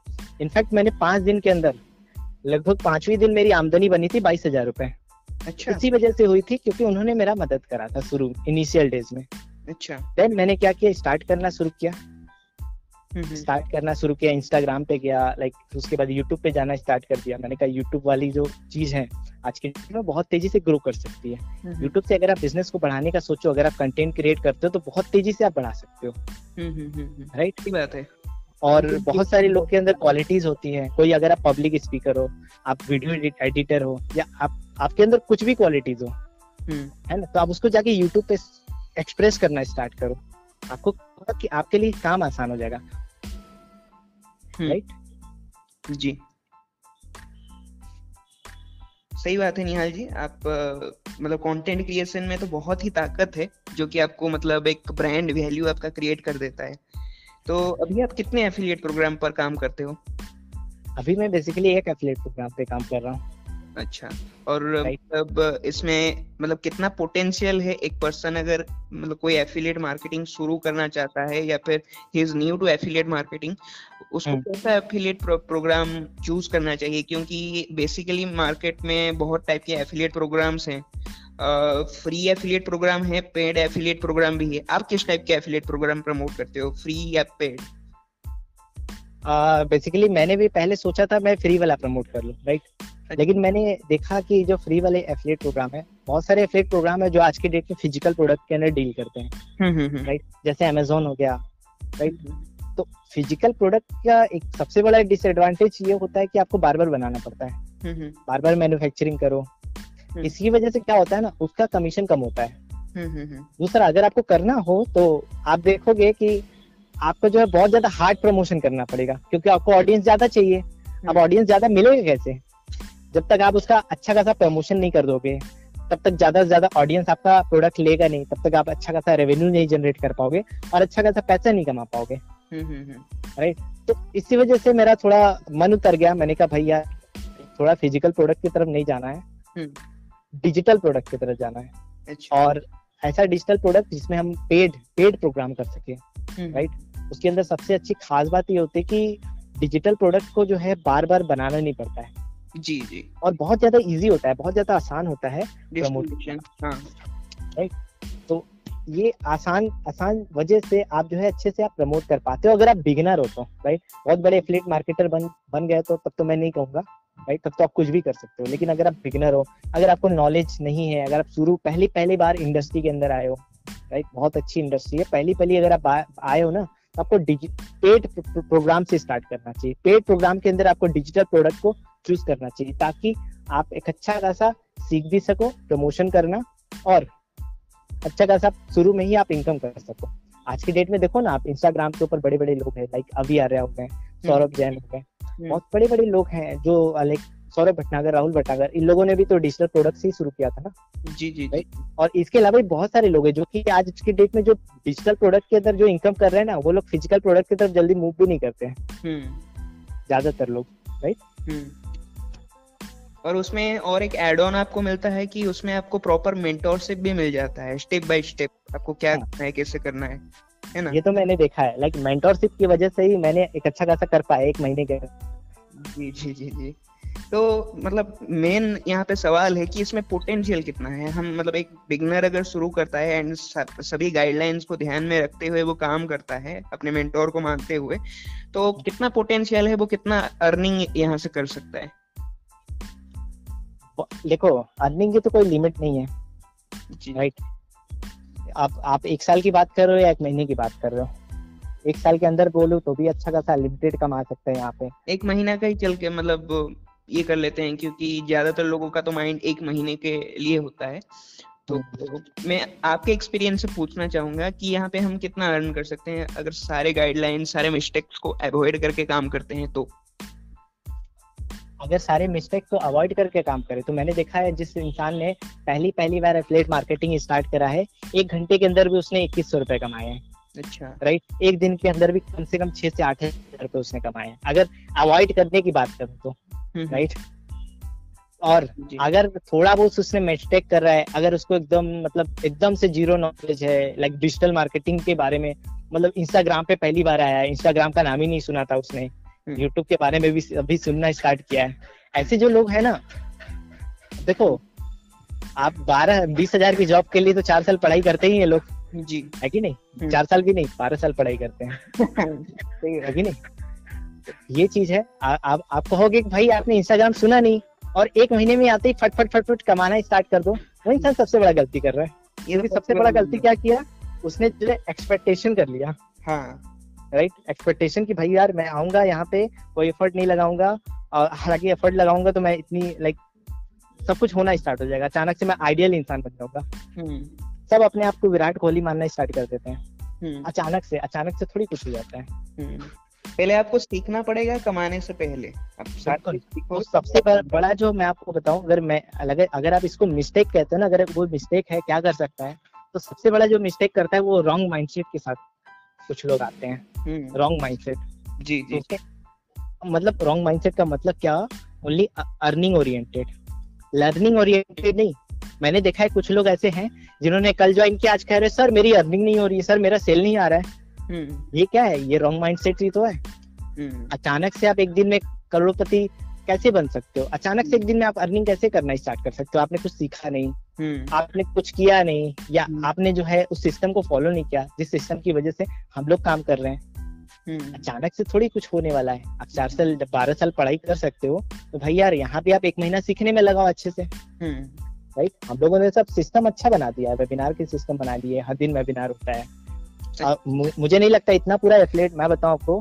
इनफैक्ट मैंने 5 दिन के अंदर, लगभग 5वें दिन मेरी आमदनी बनी थी 22,000 रुपए। अच्छा। इसी वजह से हुई थी क्योंकि उन्होंने मेरा मदद करा था शुरू इनिशियल डेज में। अच्छा। देन मैंने क्या किया, स्टार्ट करना शुरू किया, इंस्टाग्राम पे गया, लाइक उसके बाद यूट्यूब पे जाना स्टार्ट कर दिया। मैंने कहा यूट्यूब वाली जो चीज है आज के डेट में बहुत तेजी से ग्रो कर सकती है। यूट्यूब से अगर आप बिजनेस को बढ़ाने का सोचो, अगर आप कंटेंट क्रिएट करते हो तो बहुत तेजी से आप बढ़ा सकते हो। राइट, सही बात है। और बहुत सारे लोग के अंदर क्वालिटीज होती हैं। कोई अगर आप पब्लिक स्पीकर हो, आप वीडियो एडिटर हो, या आपके अंदर कुछ भी क्वालिटीज हो, है ना, तो आप उसको जाके यूट्यूब पे एक्सप्रेस करना स्टार्ट करो, आपको कि आपके लिए काम आसान हो जाएगा। राइट जी, सही बात है निहाल जी। आप मतलब कंटेंट क्रिएशन में तो बहुत ही ताकत है, जो कि आपको मतलब एक ब्रांड वैल्यू आपका क्रिएट कर देता है। तो अभी आप कितने एफिलिएट प्रोग्राम पर काम करते हो? अभी मैं बेसिकली एक एफिलिएट प्रोग्राम पे काम कर रहा हूँ। अच्छा, और मतलब इसमें मतलब कितना पोटेंशियल है एक पर्सन, अगर मतलब कोई एफिलिएट मार्केटिंग शुरू करना चाहता है या फिर he is new to affiliate marketing, उसको कैसा एफिलिएट प्रोग्राम चूज करना चाहिए? क्योंकि बेसिकली मार्केट में बहुत टाइप के एफिलिएट प्रोग्राम्स हैं। फ्री एफिलिएट प्रोग्राम है, पेड एफिलिएट प्रोग्राम भी है। आप किस टाइप के एफिलिएट प्रोग्राम प्रमोट करते हो, फ्री या पेड? बेसिकली मैंने भी पहले सोचा था मैं फ्री वाला प्रमोट कर लूं, राइट, लेकिन मैंने देखा कि जो फ्री वाले एफिलिएट प्रोग्राम है, बहुत सारे एफिलिएट प्रोग्राम है जो आज के डेट में फिजिकल प्रोडक्ट के अंदर डील करते हैं, राइट, जैसे अमेजोन हो गया, राइट। तो फिजिकल प्रोडक्ट का एक सबसे बड़ा डिसएडवांटेज ये होता है कि आपको बार बार बनाना पड़ता है, बार बार मैन्युफैक्चरिंग करो। इसकी वजह से क्या होता है ना, उसका कमीशन कम होता है। दूसरा, अगर आपको करना हो तो आप देखोगे कि आपको जो है बहुत ज्यादा हार्ड प्रमोशन करना पड़ेगा, क्योंकि आपको ऑडियंस ज्यादा चाहिए। अब ऑडियंस ज्यादा मिलेगा कैसे? जब तक आप उसका अच्छा खासा प्रमोशन नहीं कर दोगे, तब तक ज्यादा से ज्यादा ऑडियंस आपका प्रोडक्ट लेगा नहीं, तब तक आप अच्छा खासा रेवेन्यू नहीं जनरेट कर पाओगे और अच्छा खासा पैसा नहीं कमा पाओगे। राइट, तो इसी वजह से मेरा थोड़ा मन उतर गया। मैंने कहा भैया थोड़ा फिजिकल प्रोडक्ट की तरफ नहीं जाना है, डिजिटल प्रोडक्ट की तरफ जाना है। अच्छा। और ऐसा डिजिटल प्रोडक्ट जिसमें हम पेड प्रोग्राम कर सके, राइट। उसके अंदर सबसे अच्छी खास बात ये होती है कि डिजिटल प्रोडक्ट को जो है बार बार बनाना नहीं पड़ता है। जी जी, और बहुत ज्यादा इजी होता है, बहुत ज्यादा आसान होता है प्रमोशन। हाँ, राइट। तो ये आसान वजह से आप जो है अच्छे से आप प्रमोट कर पाते हो, अगर आप बिगिनर हो तो, राइट। बहुत बड़े एफिलिएट मार्केटर बन गए तो तब तो मैं नहीं कहूंगा, राइट, तब तो आप कुछ भी कर सकते हो। लेकिन अगर आप बिगिनर हो, अगर आपको नॉलेज नहीं है, अगर आप पहली बार इंडस्ट्री के अंदर आए हो, राइट, बहुत अच्छी इंडस्ट्री है, पहली अगर आप आए हो ना, तो आपको पेड प्रोग्राम से स्टार्ट करना चाहिए। पेड प्रोग्राम के अंदर आपको डिजिटल प्रोडक्ट को चूज करना चाहिए, ताकि आप एक अच्छा खासा सीख भी सको प्रमोशन करना, और अच्छा खासा शुरू में ही आप इनकम कर सको। आज की डेट में देखो ना, आप इंस्टाग्राम के ऊपर बड़े बड़े लोग हैं, लाइक अभी आर्या हो गए, सौरभ जैन हो गए, बहुत बड़े बड़े लोग हैं जो लाइक सौरभ भटनागर, राहुल भटनागर, इन लोगों ने भी तो डिजिटल प्रोडक्ट से ही शुरू किया था ना। जी जी, और इसके अलावा भी बहुत सारे लोग हैं जो कि आज की डेट में जो डिजिटल प्रोडक्ट के अंदर जो इनकम कर रहे हैं ना, वो लोग फिजिकल प्रोडक्ट की तरफ जल्दी मूव भी नहीं करते हैं, ज्यादातर लोग, राइट। और उसमें और एक एड ऑन आपको मिलता है कि उसमें आपको प्रॉपर मेंटोरशिप भी मिल जाता है, स्टेप बाय स्टेप आपको क्या करना है, कैसे करना है ना। ये तो मैंने देखा है, लाइक मेंटोरशिप की वजह से ही मैंने एक अच्छा खासा कर पाया 1 महीने के। जी जी जी जी। तो मतलब मेन यहाँ पे सवाल है कि इसमें पोटेंशियल कितना है। हम मतलब एक बिगनर अगर शुरू करता है एंड सभी गाइडलाइंस को ध्यान में रखते हुए वो काम करता है, अपने मेंटोर को मानते हुए, तो कितना पोटेंशियल है, वो कितना अर्निंग यहाँ से कर सकता है? देखो, अर्निंग की तो कोई लिमिट नहीं है, राइट। आप 1 साल की बात कर रहे हो या 1 महीने की बात कर रहे हो? 1 साल के अंदर बोलूं तो भी अच्छा खासा लिमिटेड कमा सकते हैं यहाँ पे। 1 महीना का ही चल के मतलब ये कर लेते हैं, क्योंकि ज्यादातर लोगों का तो माइंड 1 महीने के लिए होता है। तो मैं आपके एक्सपीरियंस से पूछना चाहूंगा कि यहाँ पे हम कितना अर्न कर सकते हैं अगर सारे गाइडलाइन, सारे मिस्टेक्स को अवॉइड करके काम करते हैं तो? अगर सारे मिस्टेक को अवॉइड करके काम करे, तो मैंने देखा है जिस इंसान ने पहली बार एफिलिएट मार्केटिंग स्टार्ट करा है, 1 घंटे के अंदर भी उसने 2100 रुपए कमाए हैं। अच्छा। राइट, एक दिन के अंदर भी कम से कम 6 से 8 हजार रुपए उसने कमाए हैं, अगर अवॉइड करने की बात करूँ तो। राइट, और अगर थोड़ा बहुत उसने मिस्टेक कर रहा है, अगर उसको एकदम से जीरो नॉलेज है लाइक डिजिटल मार्केटिंग के बारे में, मतलब इंस्टाग्राम पे पहली बार आया है, इंस्टाग्राम का नाम ही नहीं सुना था उसने, यूट्यूब के बारे में भी अभी सुनना स्टार्ट किया है, ऐसे जो लोग हैं ना, देखो आप 12-20 हजार की जॉब के लिए तो 4 साल पढ़ाई करते ही हैं लोग जी, है कि नहीं? 4 साल भी नहीं, 12 साल पढ़ाई करते हैं है कि नहीं? ये चीज है। आप कहोगे कि भाई आपने इंस्टाग्राम सुना नहीं और 1 महीने में आते ही फट कमाना स्टार्ट कर दो, वो इंसान सबसे बड़ा गलती कर रहा है। ये भी सबसे बड़ा गलती क्या किया उसने, जो एक्सपेक्टेशन कर लिया। हाँ, राइट, एक्सपेक्टेशन की भाई यार मैं आऊंगा यहाँ पे, कोई एफर्ट नहीं लगाऊंगा, और हालांकि एफर्ट लगाऊंगा तो मैं इतनी लाइक सब कुछ होना स्टार्ट हो जाएगा, अचानक से मैं आइडियल इंसान बन जाऊंगा। सब अपने आप को विराट कोहली मानना स्टार्ट कर देते हैं, अचानक से थोड़ी कुछ हो जाता है। पहले आपको सीखना पड़ेगा कमाने से पहले। तो सबसे बड़ा जो मैं आपको बताऊं, अगर आप इसको मिस्टेक कहते हो ना, अगर वो मिस्टेक है, क्या कर सकता है, तो सबसे बड़ा जो मिस्टेक करता है वो रॉन्ग माइंडसेट के साथ कुछ लोग आते हैं। रॉन्ग माइंडसेट, जी जी, मतलब रॉन्ग माइंडसेट का मतलब क्या, only earning oriented, learning oriented नहीं। मैंने देखा है कुछ लोग ऐसे हैं जिन्होंने कल ज्वाइन किया, आज कह रहे सर मेरी अर्निंग नहीं हो रही है, सर मेरा सेल नहीं आ रहा है। ये क्या है? ये रॉन्ग माइंडसेट ही तो है। अचानक से आप एक दिन में करोड़पति कैसे बन सकते हो? अचानक से एक दिन में आप अर्निंग कैसे करना स्टार्ट कर सकते हो? आपने कुछ सीखा नहीं, आपने कुछ किया नहीं, या आपने जो है उस सिस्टम को फॉलो नहीं किया जिस सिस्टम की वजह से हम लोग काम कर रहे हैं। अचानक से थोड़ी कुछ होने वाला है। आप 4 साल 12 साल पढ़ाई कर सकते हो, तो भाई यार यहाँ पे आप 1 महीना सीखने में लगाओ अच्छे से। राइट, हम लोगों ने सब सिस्टम अच्छा बना दिया है, वेबिनार के सिस्टम बना दिए, हर दिन वेबिनार होता है। मुझे नहीं लगता इतना पूरा एफिलिएट, मैं बताऊं आपको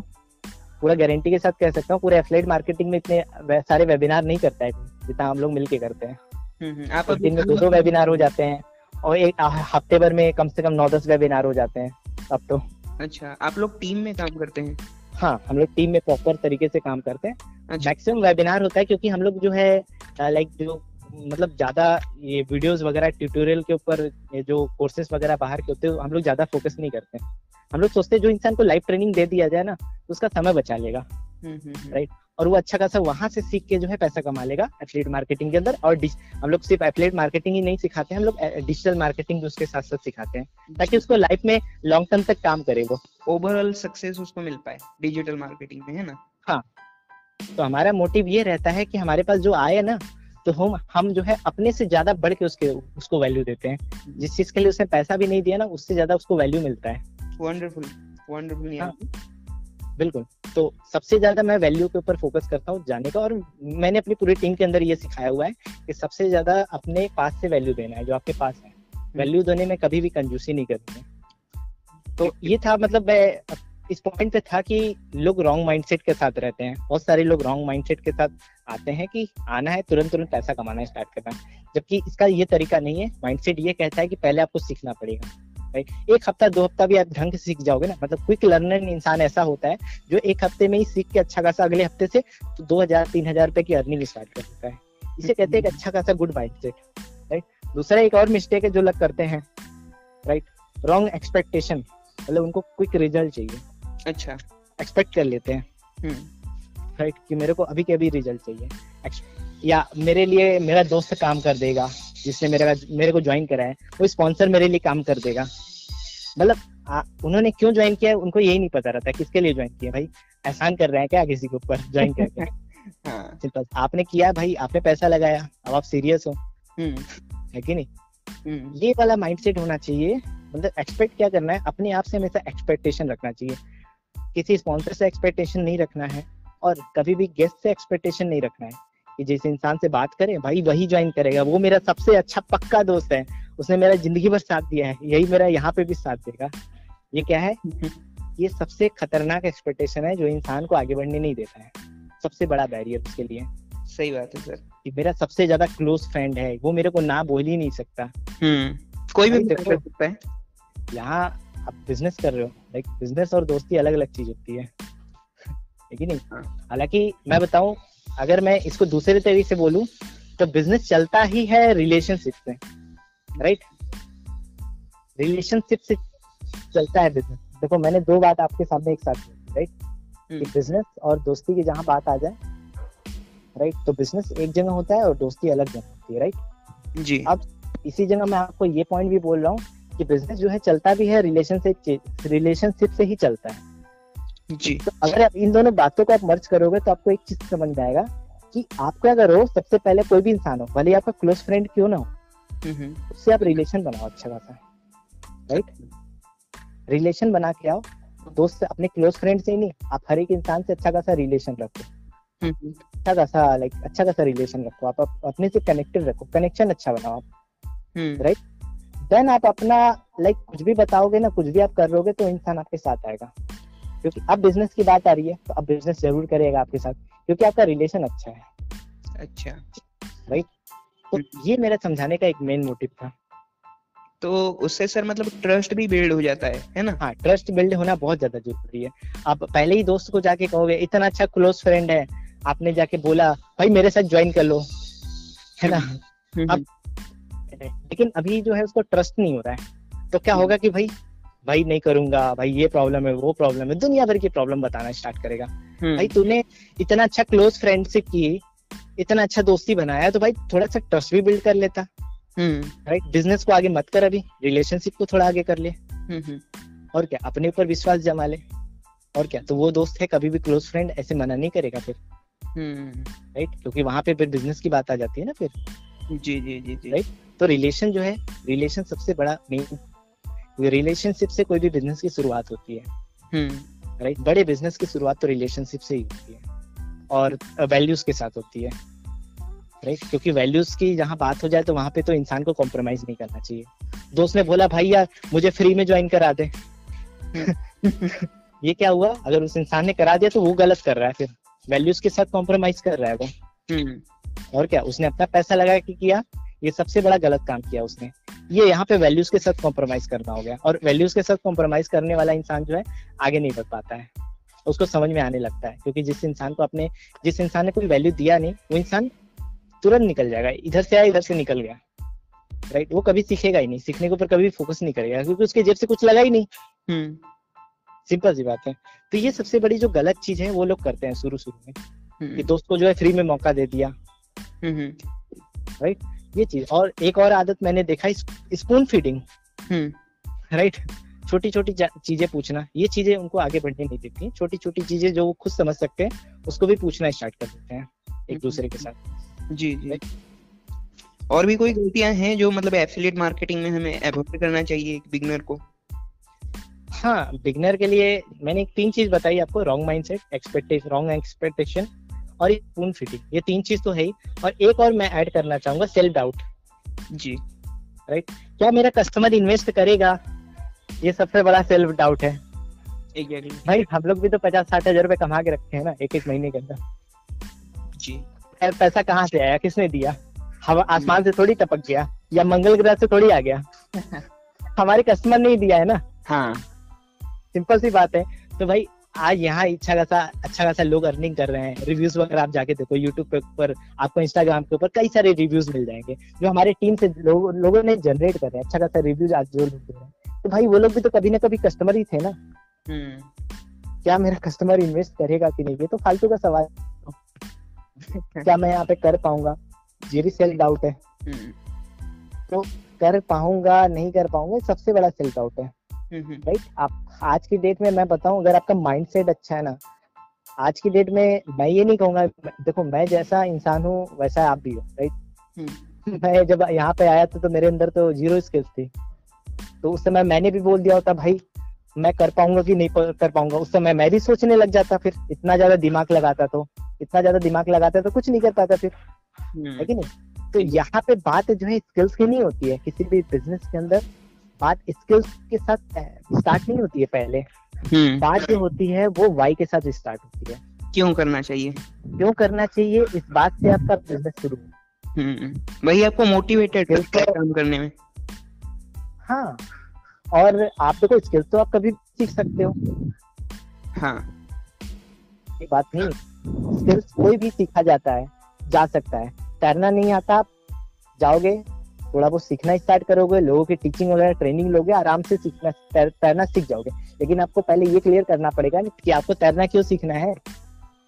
पूरा गारंटी के साथ कह सकता हूँ, पूरा एफिलिएट मार्केटिंग में इतने सारे वेबिनार नहीं करता है जितना हम लोग मिलके करते हैं। आप दिन में 2 वेबिनार हो जाते हैं, और एक हफ्ते भर में कम से कम 9-10 वेबिनार हो जाते हैं अब तो। अच्छा, आप लोग टीम में काम करते हैं? हाँ, हम लोग टीम में प्रॉपर तरीके से काम करते हैं। मैक्सिमम वेबिनार होता है क्योंकि हम लोग जो है लाइक जो मतलब ज्यादा ये वीडियोस वगैरह ट्यूटोरियल के ऊपर, ये जो कोर्सेज वगैरह बाहर के होते हैं, हम लोग ज्यादा फोकस नहीं करते हैं। हम लोग सोचते हैं जो इंसान को लाइव ट्रेनिंग दे दिया जाए ना, तो उसका समय बचा लेगा। राइट, और वो अच्छा खासा वहां से सीख के जो है पैसा कमा लेगा एफिलिएट मार्केटिंग के अंदर। और हम लोग सिर्फ एफिलिएट मार्केटिंग ही नहीं सिखाते हैं, हम लोग डिजिटल मार्केटिंग भी उसके साथ साथ सिखाते हैं, ताकि उसको लाइफ में लॉन्ग टर्म तक काम करे, वो ओवरऑल सक्सेस उसको मिल पाए डिजिटल मार्केटिंग में, है ना? हाँ, तो हमारा मोटिव ये रहता है कि हमारे पास जो आए ना, तो हम जो है अपने से ज्यादा बढ़ के उसको वैल्यू देते हैं। जिस चीज के लिए उसने पैसा भी नहीं दिया ना, उससे ज्यादा उसको वैल्यू मिलता है। वंडरफुल। हाँ, बिल्कुल। तो सबसे ज्यादा मैं वैल्यू के ऊपर फोकस करता हूँ जाने का, और मैंने अपनी पूरी टीम के अंदर ये सिखाया हुआ है कि सबसे ज्यादा अपने पास से वैल्यू देना है, जो आपके पास है। वैल्यू देने में कभी भी कंजूसी नहीं करनी है। तो ये था, मतलब मैं इस पॉइंट पे था कि लोग रॉन्ग माइंडसेट के साथ रहते हैं। बहुत सारे लोग रॉन्ग माइंडसेट के साथ आते हैं कि आना है तुरंत पैसा कमाना स्टार्ट करना, जबकि इसका ये तरीका नहीं है। माइंडसेट ये कहता है कि पहले आपको सीखना पड़ेगा। राइट, 1 हफ्ता 2 हफ्ता भी आप ढंग से सीख जाओगे ना, मतलब क्विक लर्नर इंसान ऐसा होता है जो 1 हफ्ते में ही सीख के अच्छा खासा अगले हफ्ते से 2,000-3,000 रुपए की अर्निंग स्टार्ट कर सकता है। इसे कहते हैं एक अच्छा खासा गुड माइंडसेट। राइट, दूसरा एक और मिस्टेक है जो लोग करते हैं, राइट, रॉन्ग एक्सपेक्टेशन, मतलब उनको क्विक रिजल्ट चाहिए। अच्छा, एक्सपेक्ट कर लेते हैं, राइट, कि मेरे को अभी के अभी रिजल्ट चाहिए, या मेरे लिए मेरा दोस्त काम कर देगा, जिसने मेरे को ज्वाइन करा है, वो स्पॉन्सर मेरे लिए काम कर देगा। मतलब उन्होंने क्यों ज्वाइन किया है उनको यही नहीं पता रहता किसके लिए ज्वाइन किया। भाई एहसान कर रहे हैं क्या किसी के ऊपर ज्वाइन करके? हाँ, सिंपल, आपने किया भाई, आपने पैसा लगाया, अब आप सीरियस हो, है कि नहीं? ये वाला माइंडसेट होना चाहिए। मतलब एक्सपेक्ट क्या करना है, अपने आप से हमेशा एक्सपेक्टेशन रखना चाहिए। किसी स्पॉन्सर से एक्सपेक्टेशन नहीं रखना है, और कभी भी गेस्ट से एक्सपेक्टेशन नहीं रखना है कि जिस इंसान से बात करें भाई वही ज्वाइन करेगा, वो मेरा सबसे अच्छा पक्का दोस्त है, उसने मेरा जिंदगी भर साथ दिया है, यही मेरा यहाँ पे भी साथ देगा। ये क्या है? ये सबसे खतरनाक एक्सपेक्टेशन है जो इंसान को आगे बढ़ने नहीं देता है, सबसे बड़ा बैरियर उसके लिए। सही बात है सर, कि मेरा सबसे ज्यादा क्लोज फ्रेंड है, वो मेरे को ना बोल ही नहीं सकता। कोई भी कर सकता है। यहाँ आप बिजनेस कर रहे हो, लाइक बिजनेस और दोस्ती अलग अलग चीज होती है कि नहीं? हालांकि मैं बताऊं, अगर मैं इसको दूसरे तरीके से बोलूं तो बिजनेस चलता ही है रिलेशनशिप से, राइट? रिलेशनशिप से चलता है बिजनेस। देखो मैंने दो बात आपके सामने एक साथ की, राइट? कि बिजनेस और दोस्ती की जहां बात आ जाए, राइट, तो बिजनेस एक जगह होता है और दोस्ती अलग जगह होती है, राइट जी। अब इसी जगह मैं आपको ये पॉइंट भी बोल रहा हूँ कि बिजनेस जो है चलता भी है रिलेशनशिप से ही चलता है जी। तो अगर आप इन दोनों बातों को आप मर्ज करोगे तो आपको एक चीज समझ में आएगा कि आप क्या करो, सबसे पहले कोई भी इंसान हो, भले आपका क्लोज फ्रेंड क्यों ना हो, उससे आप रिलेशन बनाओ अच्छा खासा, राइट? रिलेशन बना के आओ, दोस्त से, अपने क्लोज फ्रेंड से ही नहीं, आप हर एक इंसान से अच्छा खासा रिलेशन रखो, अच्छा खासा रिलेशन रखो, आप अपने से कनेक्टेड रखो, कनेक्शन अच्छा बनाओ आप, राइट? देन आप अपना कुछ भी बताओगे ना, कुछ भी आप कर रहोगे तो इंसान आपके साथ आएगा, क्योंकि अब बिजनेस की बात आ रही है तो अब बिजनेस जरूर करेगा आपके साथ, क्योंकि आपका रिलेशन अच्छा है। अच्छा, राइट? तो ये मेरा समझाने का एक मेन मोटिव था। तो उससे सर मतलब ट्रस्ट भी बिल्ड हो जाता है ना? हाँ, ट्रस्ट बिल्ड होना बहुत ज्यादा जरूरी है। आप पहले ही दोस्त को जाके कहोगे, इतना अच्छा क्लोज फ्रेंड है, आपने जाके बोला भाई मेरे साथ ज्वाइन कर लो, है ना? अब लेकिन अभी जो है उसको ट्रस्ट नहीं हो रहा है, तो क्या होगा कि भाई नहीं करूंगा, भाई ये प्रॉब्लम है, वो प्रॉब्लम है, दुनिया भर की प्रॉब्लम बताना स्टार्ट करेगा। भाई तूने इतना अच्छा क्लोज फ्रेंडशिप की, इतना अच्छा दोस्ती बनाया, तो भाई थोड़ा सा ट्रस्ट भी बिल्ड कर लेता, राइट? बिजनेस को आगे मत कर, अभी रिलेशनशिप को थोड़ा आगे कर ले, और क्या, अपने ऊपर विश्वास जमा ले, और क्या, तो वो दोस्त है, कभी भी क्लोज फ्रेंड ऐसे मना नहीं करेगा फिर, राइट? क्योंकि वहां पे फिर बिजनेस की बात आ जाती है ना फिर। जी जी जी जी, राइट? तो रिलेशन जो है, रिलेशन सबसे बड़ा मेन, रिलेशनशिप से कोई भी बिजनेस की शुरुआत होती है, राइट? बड़े बिजनेस की शुरुआत तो रिलेशनशिप से ही होती है, और वैल्यूज के साथ होती है, राइट? क्योंकि वैल्यूज की जहां बात हो जाए तो वहां पे तो इंसान को कॉम्प्रोमाइज नहीं करना चाहिए। दोस्त ने बोला भाई यार मुझे फ्री में ज्वाइन करा दे ये क्या हुआ? अगर उस इंसान ने करा दिया तो वो गलत कर रहा है, फिर वैल्यूज के साथ कॉम्प्रोमाइज कर रहा है वो, और क्या, उसने अपना पैसा लगा के किया, ये सबसे बड़ा गलत काम किया उसने। ये यहाँ पे वैल्यूज के साथ कॉम्प्रोमाइज करना हो गया, और वैल्यूज के साथ कॉम्प्रोमाइज करने वाला इंसान जो है आगे नहीं बढ़ पाता है, उसको समझ में आने लगता है, क्योंकि जिस इंसान ने कोई वैल्यू दिया नहीं, वो इंसान तुरंत निकल जाएगा, इधर से आया इधर से निकल गया, राइट? वो कभी सीखेगा ही नहीं, सीखने के ऊपर कभी फोकस नहीं करेगा, क्योंकि उसके जेब से कुछ लगा ही नहीं। सिंपल सी बात है। तो ये सबसे बड़ी जो गलत चीज है वो लोग करते हैं शुरू में, कि दोस्त को जो है फ्री में मौका दे दिया, राइट? ये चीज, और एक और आदत मैंने देखा, स्पून फीडिंग, राइट? छोटी छोटी चीजें पूछना, ये चीजें उनको आगे बढ़ने नहीं देती। छोटी छोटी चीजें जो वो खुद समझ सकते हैं उसको भी पूछना स्टार्ट कर देते हैं एक दूसरे के साथ। जी जी। और भी कोई गलतियां हैं जो मतलब एफिलिएट मार्केटिंग में हमें अवॉइड करना चाहिए एक बिगनर को? हाँ, बिगनर के लिए मैंने 3 चीज बताई आपको, रॉन्ग माइंडसेट, रॉन्ग एक्सपेक्टेशन और स्पून फीडिंग, ये 3 चीज तो है ही। और एक और मैं ऐड करना चाहूंगा, सेल्फ डाउट। जी, राइट? क्या मेरा कस्टमर इन्वेस्ट करेगा? ये सबसे बड़ा सेल्फ डाउट है। भाई हम लोग भी तो 50-60 हजार रुपए कमा के रखे हैं ना एक महीने के अंदर। जी, पैसा कहाँ से आया, किसने दिया? हवा आसमान से थोड़ी टपक गया, या मंगल ग्रह से थोड़ी आ गया हमारे कस्टमर ने ही दिया है ना। हाँ, सिंपल सी बात है। तो भाई आज यहाँ अच्छा खासा लोग अर्निंग कर रहे हैं। रिव्यूज वगैरह आप जाके देखो, यूट्यूब पे ऊपर आपको, इंस्टाग्राम के ऊपर कई सारे रिव्यूज मिल जाएंगे जो हमारे टीम से लोगों ने जनरेट कर रहे हैं। अच्छा खासा रिव्यूज आज जो लोग दे रहे हैं, तो भाई वो लोग भी तो कभी ना कभी कस्टमर ही थे ना। क्या मेरा कस्टमर इन्वेस्ट करेगा कि नहीं, ये तो फालतू का सवाल क्या मैं यहाँ पे कर पाऊंगा, ये भी सेल्फ डाउट है। तो कर पाऊंगा नहीं कर पाऊंगा, सबसे बड़ा सेल्फ डाउट है, राइट? आप आज की डेट में मैं बताऊं, अगर आपका माइंडसेट अच्छा है ना, आज की डेट में मैं ये नहीं कहूंगा, देखो मैं जैसा इंसान हूँ वैसा आप भी हो, राइट? मैं जब यहाँ पे आया था तो मेरे अंदर तो 0 स्किल्स थी, तो उस समय मैंने भी बोल दिया होता भाई मैं कर पाऊंगा कि नहीं कर पाऊंगा, उस समय मैं भी सोचने लग जाता, फिर इतना ज्यादा दिमाग लगाता तो कुछ नहीं कर पाता फिर, है कि नहीं? तो यहाँ पे बात जो है स्किल्स की नहीं होती है, किसी भी बिजनेस के अंदर बात स्किल्स के साथ स्टार्ट नहीं होती है। पहले बात जो होती है वो वाई के साथ स्टार्ट होती है, क्यों करना चाहिए, इस बात से आपका बिजनेस शुरू वही आपको मोटिवेटेड करता है काम करने में। हाँ, और आप देखो स्किल्स तो आप कभी सीख सकते हो, हाँ, ये बात नहीं, स्किल्स कोई भी सीखा जा सकता है। तैरना नहीं आता, आप जाओगे थोड़ा बहुत सीखना स्टार्ट करोगे, लोगों की टीचिंग वगैरह ट्रेनिंग लोगे, आराम से सीखना तैरना सीख जाओगे। लेकिन आपको पहले ये क्लियर करना पड़ेगा कि आपको तैरना क्यों सीखना है।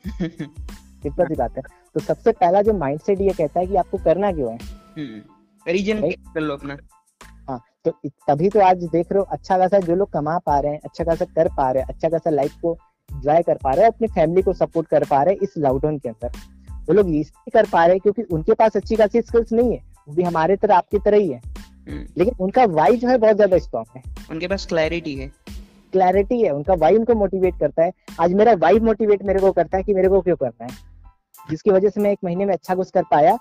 सिंपल सी बात है। तो सबसे पहला जो माइंडसेट ये कहता है कि आपको करना क्यों है, रीजन कर लो अपना। हाँ, तो तभी तो आज देख रहे हो अच्छा खासा जो लोग कमा पा रहे हैं, अच्छा खासा कर पा रहे हैं, अच्छा खासा लाइफ को एंजॉय कर पा रहे हैं, अपनी फैमिली को सपोर्ट कर पा रहे हैं इस लॉकडाउन के अंदर। वो लोग इसलिए कर पा रहे हैं क्योंकि उनके पास अच्छी खासी स्किल्स नहीं है, वो भी हमारे तरह आपकी तरह ही है, लेकिन उनका वाई जो है बहुत ज्यादा स्ट्रॉन्ग है, उनके पास क्लैरिटी है, उनका वाई उनको मोटिवेट करता है। आज मेरा वाई मोटिवेट मेरे को करता है कि मेरे को क्यों करना है, जिसकी वजह से मैं 1 महीने में अच्छा कुछ कर पाया।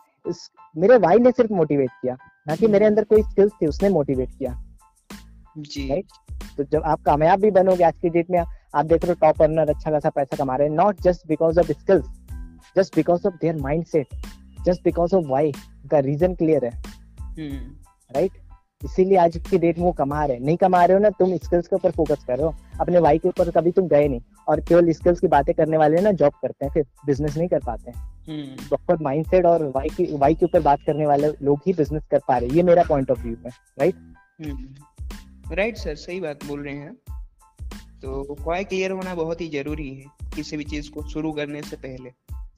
मेरे वाई ने सिर्फ मोटिवेट किया, ना कि मेरे अंदर कोई स्किल्स थी, उसने मोटिवेट किया जी। राइट। तो जब आप कामयाब भी बनोगे आज की डेट में, आप देख रहे हो टॉप अर्नर अच्छा खासा पैसा कमा रहे हैं, not just because of skills, just because of their mindset, just because of why. उनका रीजन क्लियर है राइट। इसीलिए आज की डेट में वो कमा रहे हैं। नहीं कमा रहे हो ना, तुम स्किल्स के ऊपर फोकस कर रहे हो, अपने वाई के ऊपर कभी तुम गए नहीं। और केवल स्किल्स की बातें करने वाले ना जॉब करते हैं, फिर बिजनेस नहीं कर पाते हैं। प्रॉपर माइंडसेट और वाई के ऊपर बात करने वाले लोग ही बिजनेस कर पा रहे हैं। ये मेरा पॉइंट ऑफ व्यू है राइट। राइट सर, सही बात बोल रहे हैं। तो वाई क्लियर होना बहुत ही जरूरी है किसी भी चीज को शुरू करने से पहले।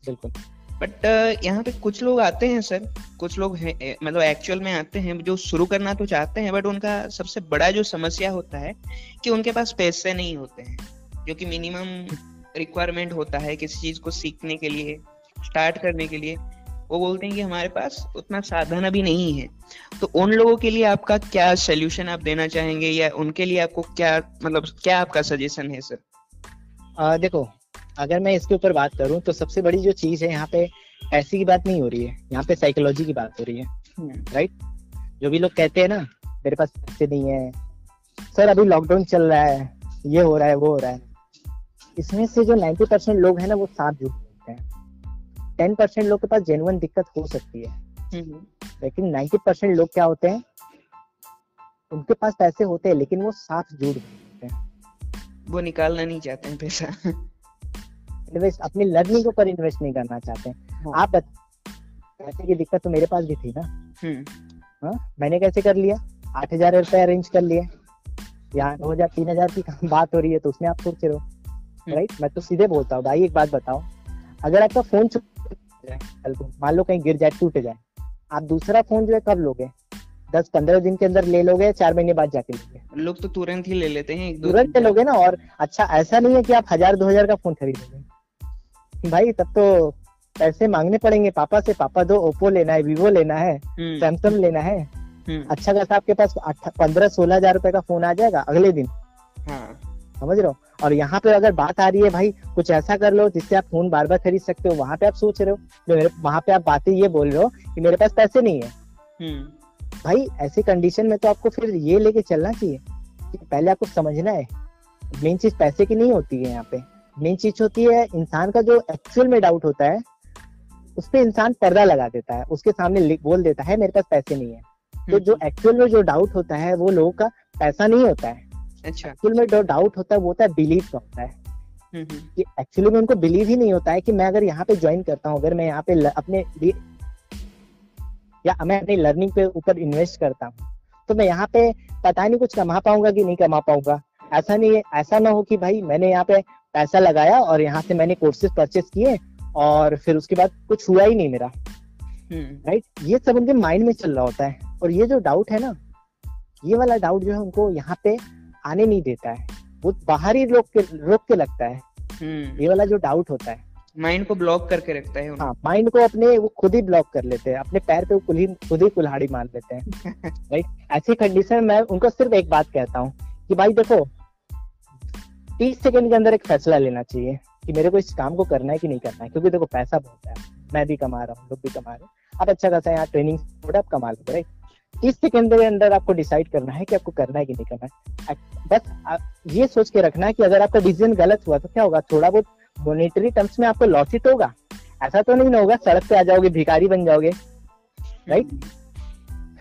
बिल्कुल। बट यहाँ पे कुछ लोग आते हैं सर, कुछ लोग हैं मतलब एक्चुअल में आते हैं जो शुरू करना तो चाहते हैं, बट उनका सबसे बड़ा जो समस्या होता है कि उनके पास पैसे नहीं होते हैं, जो कि मिनिमम रिक्वायरमेंट होता है किसी चीज को सीखने के लिए, स्टार्ट करने के लिए। वो बोलते हैं कि हमारे पास उतना साधन अभी नहीं है। तो उन लोगों के लिए आपका क्या सोल्यूशन आप देना चाहेंगे, या उनके लिए आपको क्या मतलब क्या आपका सजेशन है सर? देखो, अगर मैं इसके ऊपर बात करूं तो सबसे बड़ी जो चीज है यहाँ पे पैसे की बात नहीं हो रही है, यहाँ पे साइकोलॉजी की बात हो रही है राइट। जो भी लोग कहते हैं ना मेरे पास पैसे नहीं है सर, अभी लॉकडाउन चल रहा है, ये हो रहा है वो हो रहा है, इसमें से जो 90% लोग हैं ना वो साफ झूठ बोलते हैं। 10% लोग के पास जेन्युइन दिक्कत हो सकती है, लेकिन 90% लोग क्या होते हैं, उनके पास पैसे होते हैं लेकिन वो साफ झूठ बोलते हैं, वो निकालना नहीं चाहते हैं पैसा। इन्वेस्ट अपनी लर्निंग के ऊपर इन्वेस्ट नहीं करना चाहते हैं। आप पैसे की दिक्कत तो मेरे पास भी थी ना। मैंने कैसे कर लिया, 8,000 रुपए अरेंज कर लिए, यहाँ 2,000 3,000 की बात हो रही है तो उसमें आप सोच रहे हो राइट। मैं तो सीधे बोलता हूँ भाई, एक बात बताओ, अगर आपका फोन कल को मान लो कहीं गिर जाए टूट जाए, आप दूसरा फोन जो है कब लोगे? 10-15 दिन के अंदर ले लोगे, 4 महीने बाद जाके लोगे? लोग तो तुरंत ही ले लेते हैं, तुरंत लोगे ना। और अच्छा ऐसा नहीं है कि आप 1,000-2,000 का फोन खरीदोगे भाई, तब तो पैसे मांगने पड़ेंगे पापा से, पापा दो, ओप्पो लेना है, वीवो लेना है, सैमसंग लेना है। अच्छा खासा आपके पास 15-16 हजार रुपए का फोन आ जाएगा अगले दिन। समझ रहे हो। और यहाँ पे अगर बात आ रही है भाई कुछ ऐसा कर लो जिससे आप फोन बार बार खरीद सकते हो, वहां पे आप सोच रहे हो, वहां पे आप बातें ये बोल रहे हो कि मेरे पास पैसे नहीं है। भाई ऐसी कंडीशन में तो आपको फिर ये लेके चलना चाहिए कि पहले आपको समझना है मेन चीज पैसे की नहीं होती है। यहाँ पे मेन चीज होती है इंसान का जो एक्चुअल में डाउट होता है, उस पे इंसान पर्दा लगा देता है, उसके सामने बोल देता है मेरे पास पैसे नहीं है। तो जो एक्चुअल में जो डाउट होता है वो लोगों का पैसा नहीं होता है। अच्छा। एक्चुअल में जो डाउट होता है वो होता है बिलीव का होता है। कि एक्चुअली में उनको बिलीव ही नहीं होता है कि मैं अगर यहाँ पे ज्वाइन करता हूँ, अगर मैं यहाँ पे अपने या मैं अपनी लर्निंग पे ऊपर इन्वेस्ट करता हूँ तो मैं यहाँ पे पता नहीं कुछ कमा पाऊंगा कि नहीं कमा पाऊंगा। ऐसा नहीं है, ऐसा ना हो कि भाई मैंने यहाँ पे पैसा लगाया और यहाँ से मैंने कोर्सेज परचेस किए और फिर उसके बाद कुछ हुआ ही नहीं मेरा राइट। ये सब उनके माइंड में चल रहा होता है। और ये जो डाउट है ना, ये वाला डाउट जो है उनको यहाँ पे आने नहीं देता है, वो बाहर ही रोक के लगता है। ये वाला जो डाउट होता है माइंड को ब्लॉक करके रखता है। हाँ, माइंड को अपने वो खुद ही ब्लॉक कर लेते हैं, अपने पैर पे खुद ही कुल्हाड़ी मार लेते हैं राइट। ऐसी कंडीशन में मैं उनको सिर्फ एक बात कहता हूँ कि भाई देखो 30 सेकंड के अंदर एक फैसला लेना चाहिए कि मेरे को इस काम को करना है कि नहीं करना है। क्योंकि देखो पैसा बहुत है, मैं भी कमा रहा हूँ, लोग भी कमा रहे हैं, आप अच्छा खासा यहाँ ट्रेनिंग आप कमा लो राइट। 30 सेकंड के अंदर आपको डिसाइड करना है कि आपको करना है कि नहीं करना है। बस ये सोच के रखना है कि अगर आपका डिसीजन गलत हुआ तो क्या होगा, थोड़ा बहुत मॉनेटरी टर्म्स में आपको लॉस ही तो होगा। ऐसा तो नहीं ना होगा सड़क पे आ जाओगे, भिखारी बन जाओगे राइट,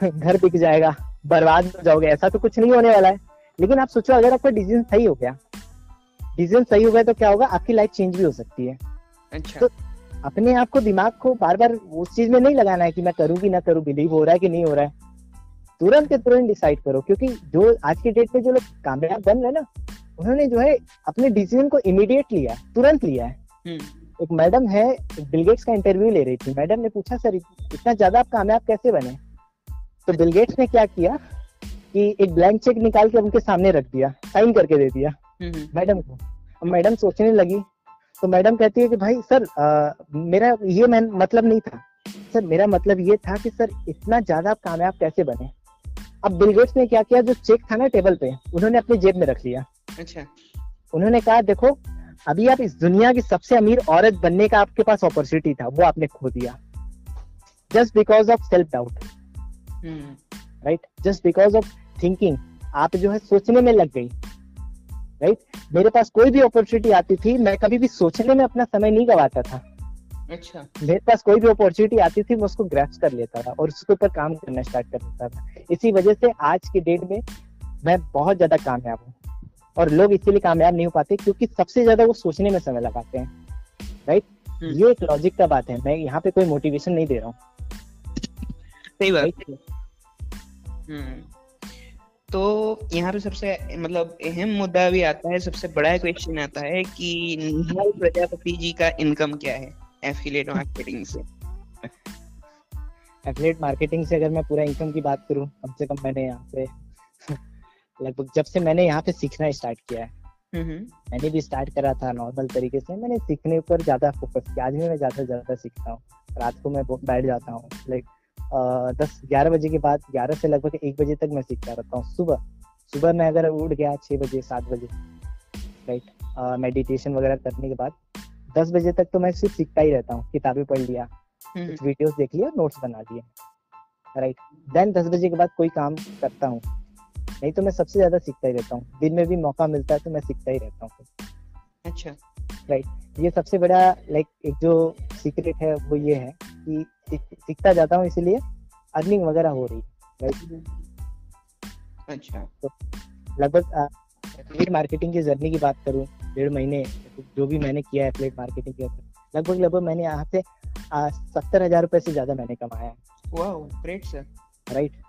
घर बिक जाएगा, बर्बाद हो जाओगे, ऐसा तो कुछ नहीं होने वाला है। लेकिन आप सोचो अगर आपका डिसीजन सही हो गया, तो क्या होगा, आपकी लाइफ चेंज भी हो सकती है। अच्छा। तो अपने आप को, दिमाग को बार बार उस चीज में नहीं लगाना है कि मैं करूँ कि ना करूँ, बिलीव हो रहा है कि नहीं हो रहा है। तुरंत के तुरंत डिसाइड करो, क्योंकि जो आज की डेट में जो लोग कामयाब बन रहे हैं ना, उन्होंने जो है अपने डिसीजन को इमीडिएट लिया है, तुरंत लिया है। एक मैडम है, बिल गेट्स का इंटरव्यू ले रही थी, मैडम ने पूछा सर इतना ज्यादा आप कामयाब कैसे बने? तो बिल गेट्स ने क्या किया कि एक ब्लैंक चेक निकाल के उनके सामने रख दिया, साइन करके दे दिया मैडम को। अब मैडम सोचने लगी, तो मैडम कहती है कि भाई सर मेरा ये मतलब नहीं था सर, मेरा मतलब ये था कि सर इतना ज्यादा आप कामयाब कैसे बने? अब बिल गेट्स ने क्या किया, जो चेक था ना टेबल पे, उन्होंने अपनी जेब में रख लिया। अच्छा। उन्होंने कहा देखो, अभी आप इस दुनिया की सबसे अमीर औरत बनने का आपके पास अपॉर्चुनिटी था, वो आपने खो दिया just because of self doubt, right? Just because of thinking, आप जो है सोचने में लग गई, राइट? मेरे पास कोई भी अपॉर्चुनिटी आती थी, मैं कभी भी सोचने में अपना समय नहीं गवाता था। अच्छा। मेरे पास कोई भी अपॉर्चुनिटी आती थी, मैं उसको ग्रैस्प कर लेता था और उसके ऊपर काम करना स्टार्ट कर देता था। इसी वजह से आज की डेट में मैं बहुत ज्यादा कामयाब हूँ। और लोग इसीलिए कामयाब नहीं हो पाते क्योंकि सबसे ज्यादा वो सोचने में समय लगाते हैं, राइट? ये एक लॉजिक का बात है, मैं यहाँ पे कोई मोटिवेशन नहीं दे रहा हूँ। सही बात है। तो यहाँ पे सबसे मतलब अहम मुद्दा भी आता है, सबसे बड़ा क्वेश्चन आता है कि निहाल प्रजापति जी का इनकम क्या है एफिलिएट मार्केटिंग से? एफिलिएट मार्केटिंग से अगर मैं पूरा इनकम की बात करूँ, कम से कम मैंने यहाँ पे लगभग जब से मैंने यहाँ पे सीखना स्टार्ट किया है, मैंने भी स्टार्ट करा था नॉर्मल तरीके से, मैंने सीखने पर ज्यादा फोकस किया। आज भी मैं ज्यादा से ज्यादा सीखता हूँ। रात को मैं बैठ जाता हूँ, लाइक 10-11 बजे के बाद, 11 से लगभग 1 बजे तक मैं सीखता रहता हूँ। सुबह मैं अगर उठ गया 6 बजे 7 बजे, राइट, मेडिटेशन वगैरह करने के बाद 10 बजे तक तो मैं सिर्फ सीखता ही रहता हूँ। किताबें पढ़ लिया, कुछ वीडियोस देख लिया, नोट्स बना लिए, राइट। देन 10 बजे के बाद कोई काम करता हूँ, नहीं तो मैं सबसे ज्यादा सीखता ही रहता हूँ। दिन में भी मौका मिलता है तो मैं सीखता ही रहता हूँ। अच्छा, राइट। ये सबसे बड़ा लाइक एक जो सीक्रेट है वो ये है कि सीखता जाता हूँ, इसीलिए अर्निंग वगैरह हो रही है, राइट। अच्छा, तो लगभग एफिलिएट मार्केटिंग की जर्नी की बात करूँ, 1.5 महीने जो भी मैंने किया है एफिलिएट मार्केटिंग के अंदर, लगभग मैंने यहाँ से 70,000 रुपए से ज्यादा मैंने कमाया है। Wow, great sir, right.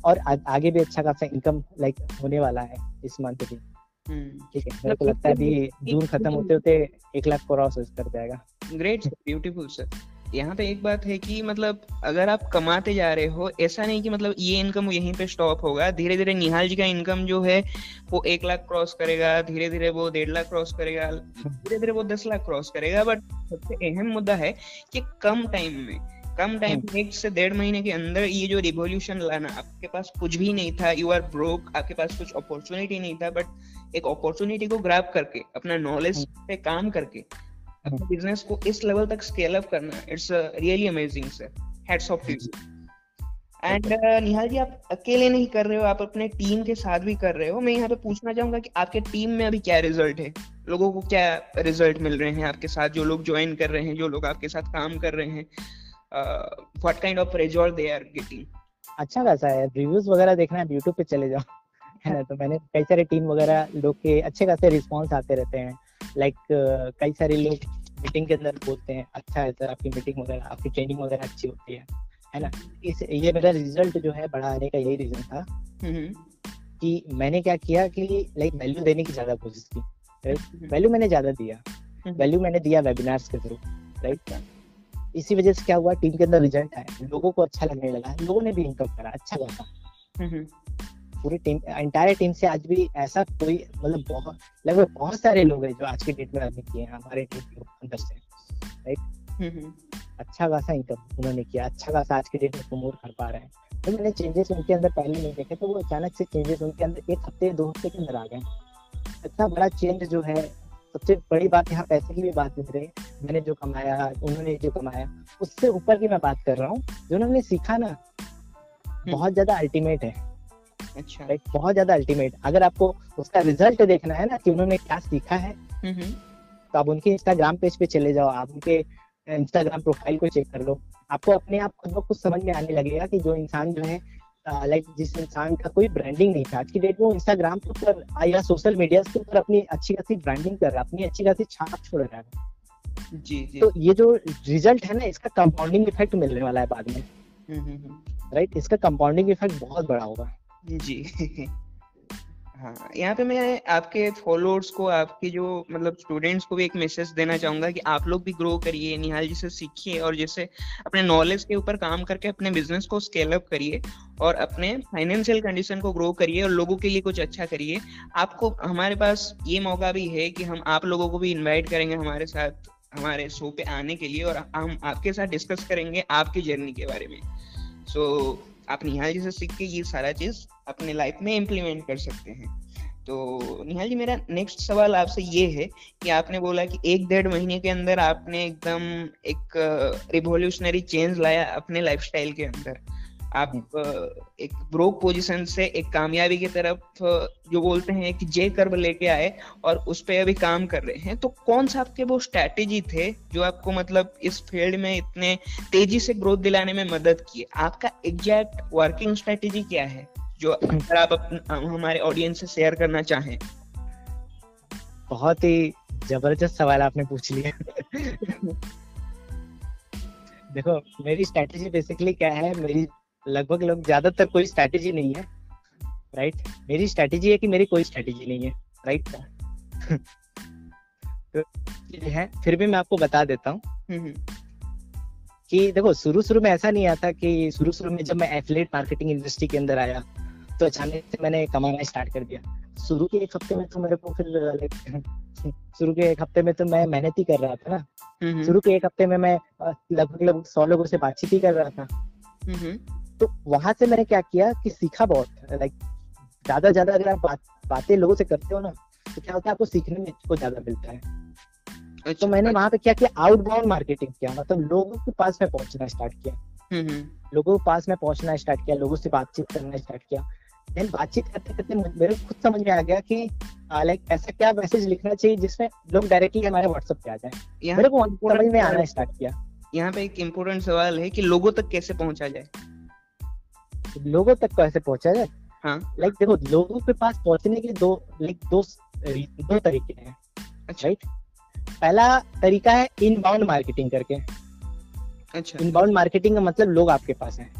और आगे भी अच्छा खासा इनकम लाइक होने वाला है इस मंथ भी। ठीक है, मेरे को लगता है अभी जून खत्म होते होते 1 लाख क्रॉस कर जाएगा। Great, beautiful sir. यहाँ पे एक बात है कि मतलब अगर आप कमाते जा रहे हो, ऐसा नहीं कि मतलब ये इनकम यहीं पे स्टॉप होगा। धीरे धीरे निहाल जी का इनकम जो है वो 1 लाख क्रॉस करेगा, धीरे धीरे वो 1.5 लाख क्रॉस करेगा, धीरे धीरे वो 10 लाख क्रॉस करेगा। बट सबसे अहम मुद्दा है कि कम टाइम में 1 से 1.5 महीने के अंदर ये जो रिवॉल्यूशन लाना, आपके पास कुछ भी नहीं था, यू आर ब्रोक, आपके पास कुछ अपॉर्चुनिटी नहीं था, बट एक अपॉर्चुनिटी को ग्रैब करके अपना नॉलेज पे काम करके अपने बिजनेस को इस लेवल तक स्केल अप करना, it's really amazing sir, hats off to you. And Nihal ji, आप अकेले नहीं कर रहे हो, आप अपने टीम के साथ भी कर रहे हो। मैं यहाँ पे पूछना चाहूंगा कि आपके टीम में अभी क्या रिजल्ट है, लोगों को क्या रिजल्ट मिल रहे हैं आपके साथ, जो लोग ज्वाइन कर रहे हैं, जो लोग आपके साथ काम कर रहे हैं, what kind of result they are getting? अच्छा खासा है। रिव्यूज वगैरह देखना है, यूट्यूब पे चले जाओ, है ना। तो मैंने कई सारे टीम वगैरह लोग के अच्छे खासे रिस्पांस आते रहते हैं। लाइक कई सारे लोग मीटिंग के अंदर बोलते हैं अच्छा है सर, आपकी मीटिंग वगैरह, आपकी ट्रेनिंग वगैरह अच्छी होती है ना। ये मेरा रिजल्ट जो है बड़ा आने का यही रीजन था कि मैंने क्या किया कि लाइक वैल्यू देने की ज्यादा कोशिश की। वैल्यू मैंने ज्यादा दिया, वैल्यू मैंने दिया वेबिनार्स के थ्रू, राइट। इसी वजह से क्या हुआ, टीम के अंदर रिजल्ट आया, लोगों को अच्छा लगने लगा, लोगों ने भी इनकम करा अच्छा खासा। पूरी टीम, एंटायर टीम से आज भी ऐसा कोई मतलब लगभग बहुत सारे लोग हैं जो आज की डेट में अर्निंग किए हैं हमारे टीम के अंदर से, राइट। अच्छा खासा इनकम उन्होंने किया, अच्छा खासा आज की डेट में प्रमोट कर पा रहे हैं। तो मैंने चेंजेस उनके अंदर पहले नहीं देखे, तो वो अचानक से चेंजेस उनके अंदर 1 हफ्ते 2 हफ्ते के अंदर आ गए। इतना बड़ा चेंज जो है, सबसे बड़ी बात यहाँ पैसे की भी बात नहीं रही, मैंने जो कमाया, उन्होंने जो कमाया, उससे ऊपर की मैं बात कर रहा हूँ। जो उन्होंने सीखा ना, बहुत ज्यादा अल्टीमेट है। अच्छा, राइट, बहुत ज्यादा अल्टीमेट। अगर आपको उसका रिजल्ट देखना है ना कि उन्होंने क्या सीखा है, तो आप उनके इंस्टाग्राम पेज पे चले जाओ, आप उनके इंस्टाग्राम प्रोफाइल को चेक कर लो, आपको अपने आप खुद ब खुद समझ में आने लगेगा कि जो इंसान जो है लाइक जिस इंसान का कोई ब्रांडिंग नहीं था, आज की डेट में वो इंस्टाग्राम के ऊपर या सोशल मीडिया के ऊपर अपनी अच्छी खासी ब्रांडिंग कर रहा है, अपनी अच्छी खासी छाप छोड़ रहा है, जी जी। तो ये जो रिजल्ट है ना, इसका कंपाउंडिंग इफेक्ट मिलने वाला है बाद में, राइट? इसका कंपाउंडिंग इफेक्ट बहुत बड़ा होगा। जी। हाँ, यहाँ पे मैं आपके फॉलोअर्स को, आपके जो मतलब स्टूडेंट्स को भी एक मैसेज देना चाहूंगा कि आप लोग भी ग्रो करिए, निहाल जी से सीखिए और जैसे अपने नॉलेज के ऊपर काम करके अपने बिजनेस को स्केल अप करिए और अपने फाइनेंशियल कंडीशन को ग्रो करिए और लोगों के लिए कुछ अच्छा करिए। आपको हमारे पास ये मौका भी है कि हम आप लोगों को भी इनवाइट करेंगे हमारे साथ हमारे शो पे आने के लिए और हम आपके साथ डिस्कस करेंगे आपकी जर्नी के बारे में। सो आप निहाल जी से सीख के ये सारा चीज अपने लाइफ में इम्प्लीमेंट कर सकते हैं। तो निहाल जी, मेरा नेक्स्ट सवाल आपसे ये है कि आपने बोला कि 1-1.5 महीने के अंदर आपने एकदम एक रिवॉल्यूशनरी चेंज लाया अपने लाइफस्टाइल के अंदर। आप एक ब्रोक पोजीशन से एक कामयाबी की तरफ जो बोलते हैं कि जे कर्व लेके आए और उस पे अभी काम कर रहे हैं। तो कौन सा आपके वो स्ट्रैटेजी थे जो आपको मतलब इस फील्ड में इतने तेजी से ग्रोथ दिलाने में मदद की? आपका एग्जैक्ट वर्किंग स्ट्रैटेजी क्या है जो अगर आप हमारे ऑडियंस से शेयर करना चाहें? बहुत ही जबरदस्त सवाल आपने पूछ लिया। देखो, मेरी स्ट्रैटेजी बेसिकली क्या है, मेरी लगभग ज्यादातर कोई स्ट्रैटेजी नहीं है, राइट? मेरी स्ट्रैटेजी है कि मेरी कोई स्ट्रैटेजी नहीं है, राइट? तो ये है, फिर भी मैं आपको बता देता हूँ कि देखो, शुरू में ऐसा नहीं आता कि शुरू में जब मैं एफिलिएट मार्केटिंग इंडस्ट्री के अंदर आया तो अचानक से मैंने कमाना स्टार्ट कर दिया। शुरू के 1 हफ्ते में तो मेरे को फिर शुरू के 1 हफ्ते में तो मैं मेहनत ही कर रहा था ना। शुरू के 1 हफ्ते में मैं लगभग 100 लोगों से बातचीत ही कर रहा था। तो वहां से मैंने क्या किया कि सीखा बहुत, लाइक ज्यादा अगर आप बातें लोगों से करते हो ना तो क्या होता है, आपको सीखने में को ज्यादा मिलता है। अच्छा, तो मैंने वहां पे क्या किया, आउटबाउंड मार्केटिंग किया, मतलब लोगों के पास में पहुंचना स्टार्ट किया। लोगों के पास में पहुंचना स्टार्ट किया, लोगों से बातचीत करना स्टार्ट किया। देन बातचीत करते करते मेरे को खुद समझ में आ गया कि लाइक ऐसा क्या मैसेज लिखना चाहिए जिसमें लोग डायरेक्टली हमारे व्हाट्सएप पे आ जाए। मेरे को समझ में आना स्टार्ट किया। यहाँ पे एक इम्पोर्टेंट सवाल है कि लोगों तक कैसे पहुंचा जाए? लोगों तक कैसे पहुंचा जाए? हाँ, लाइक देखो, लोगों के पास पहुंचने के दो तरीके हैं, राइट? पहला तरीका है इनबाउंड मार्केटिंग करके। अच्छा, इनबाउंड मार्केटिंग का मतलब लोग आपके पास हैं,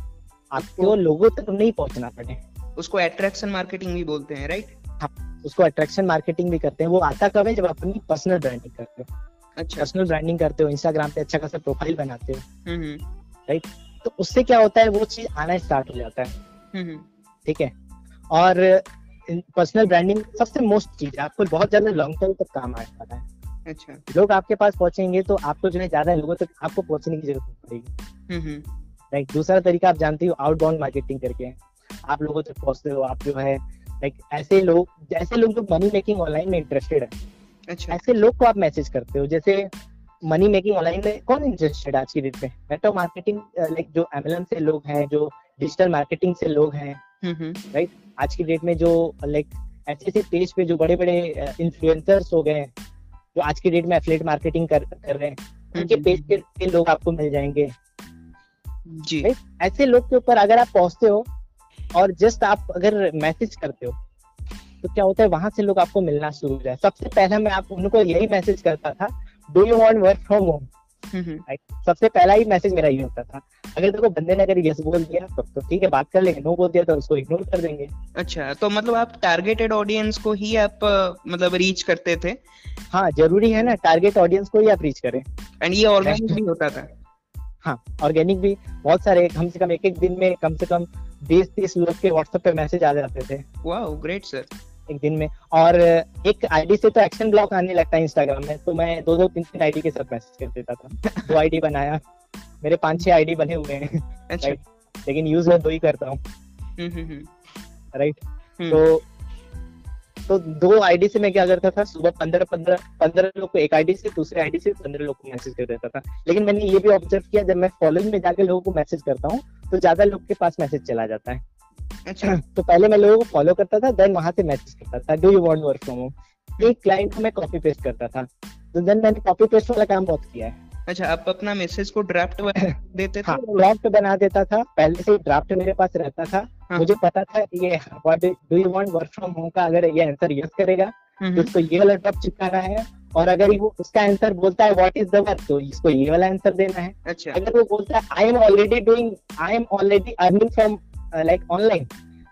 आपको लोगों तक नहीं पहुंचना पड़े। उसको अट्रैक्शन मार्केटिंग भी बोलते हैं, राइट? हाँ, उसको अट्रैक्शन मार्केटिंग भी करते हैं। वो आता कब है, जब अपनी पर्सनल ब्रांडिंग करते हो। अच्छा, पर्सनल ब्रांडिंग करते हो, इंस्टाग्राम पे अच्छा खासा प्रोफाइल बनाते हो, राइट? तो उससे क्या होता है, वो चीज आना स्टार्ट हो जाता है, ठीक है? और पर्सनल ब्रांडिंग सबसे मोस्ट चीज है, आपको बहुत ज्यादा लॉन्ग टर्म तक काम आता है। अच्छा, लोग आपके पास पहुंचेंगे तो आपको जो है ज्यादा लोगों तक आपको पहुंचने की जरूरत नहीं पड़ेगी, राइट? दूसरा तरीका आप जानते हो, आउटबाउंड मार्केटिंग करके आप लोगों तक पहुंचते हो। आप जो है लाइक ऐसे लोग जो मनी मेकिंग ऑनलाइन में इंटरेस्टेड है, अच्छा, ऐसे लोग को आप मैसेज करते हो। जैसे मनी मेकिंग ऑनलाइन में कौन इंटरेस्टेड है आज की डेट में? नेटवर्क मार्केटिंग, लाइक जो एमएलएम से लोग हैं, जो डिजिटल मार्केटिंग से लोग हैं, राइट? आज की डेट में जो लाइक ऐसे पेज पे जो बड़े बड़े इन्फ्लुएंसर्स हो गए, जो आज की डेट में एफिलिएट मार्केटिंग कर रहे हैं, उनके पेज के लोग आपको मिल जाएंगे जी। ऐसे लोग के ऊपर अगर आप पहुंचते हो और जस्ट आप अगर मैसेज करते हो तो क्या होता है, वहां से लोग आपको मिलना शुरू हो जाए। सबसे पहले मैं आप उनको यही मैसेज करता था, do you want work from home? सबसे पहला ही मैसेज मेरा ये होता था। अगर देखो बंदे ने अगर यस बोल दिया तो ठीक है, बात कर लेंगे, नो बोल दिया तो उसको इग्नोर कर देंगे। अच्छा, तो मतलब आप टारगेटेड ऑडियंस को ही आप मतलब रीच करते थे? हाँ, जरूरी है ना, टारगेट ऑडियंस को ही आप रीच करें। एंड ये ऑर्गेनिक भी होता था? हाँ, ऑर्गेनिक भी। बहुत सारे, कम से कम एक दिन में कम से कम 20-30 लोग के व्हाट्सएप पे मैसेज आ जाते थे। वाओ, ग्रेट सर, एक दिन में। और एक आईडी से तो एक्शन ब्लॉक आने लगता है इंस्टाग्राम में, तो मैं 2-3 आईडी के साथ मैसेज कर देता था। 2 आईडी बनाया, मेरे 5-6 आईडी बने हुए हैं, अच्छा, लेकिन यूज मैं 2 ही करता हूँ, राइट? तो 2 आईडी से मैं क्या करता था, सुबह 15 लोग को एक आईडी से, दूसरे आईडी से 15 लोग को मैसेज कर देता था। लेकिन मैंने ये भी ऑब्जर्व किया, जब मैं फॉलोइंग में जाके लोगों को मैसेज करता हूँ तो ज्यादा लोग के पास मैसेज चला जाता है। अच्छा, तो पहले मैं लोगों को फॉलो करता था, देन वहां से मैसेज करता था, do you want work from home? एक क्लाइंट को मैं कॉपी पेस्ट करता था, तो देन मैंने कॉपी पेस्ट वाला काम बहुत किया है। अच्छा, आप अपना मैसेज को ड्राफ्ट देते थे? हाँ, ड्राफ्ट बना देता था, पहले से ड्राफ्ट मेरे पास रहता था। हाँ, मुझे पता था ये do you want work from home का अगर ये आंसर यस करेगा तो उसको ये वाला ड्राफ्ट चिपकाना है, और अगर वो उसका आंसर बोलता है व्हाट इज द वर्क, तो इसको ये वाला आंसर देना है। अच्छा अगर वो बोलता है I am already earning from like online,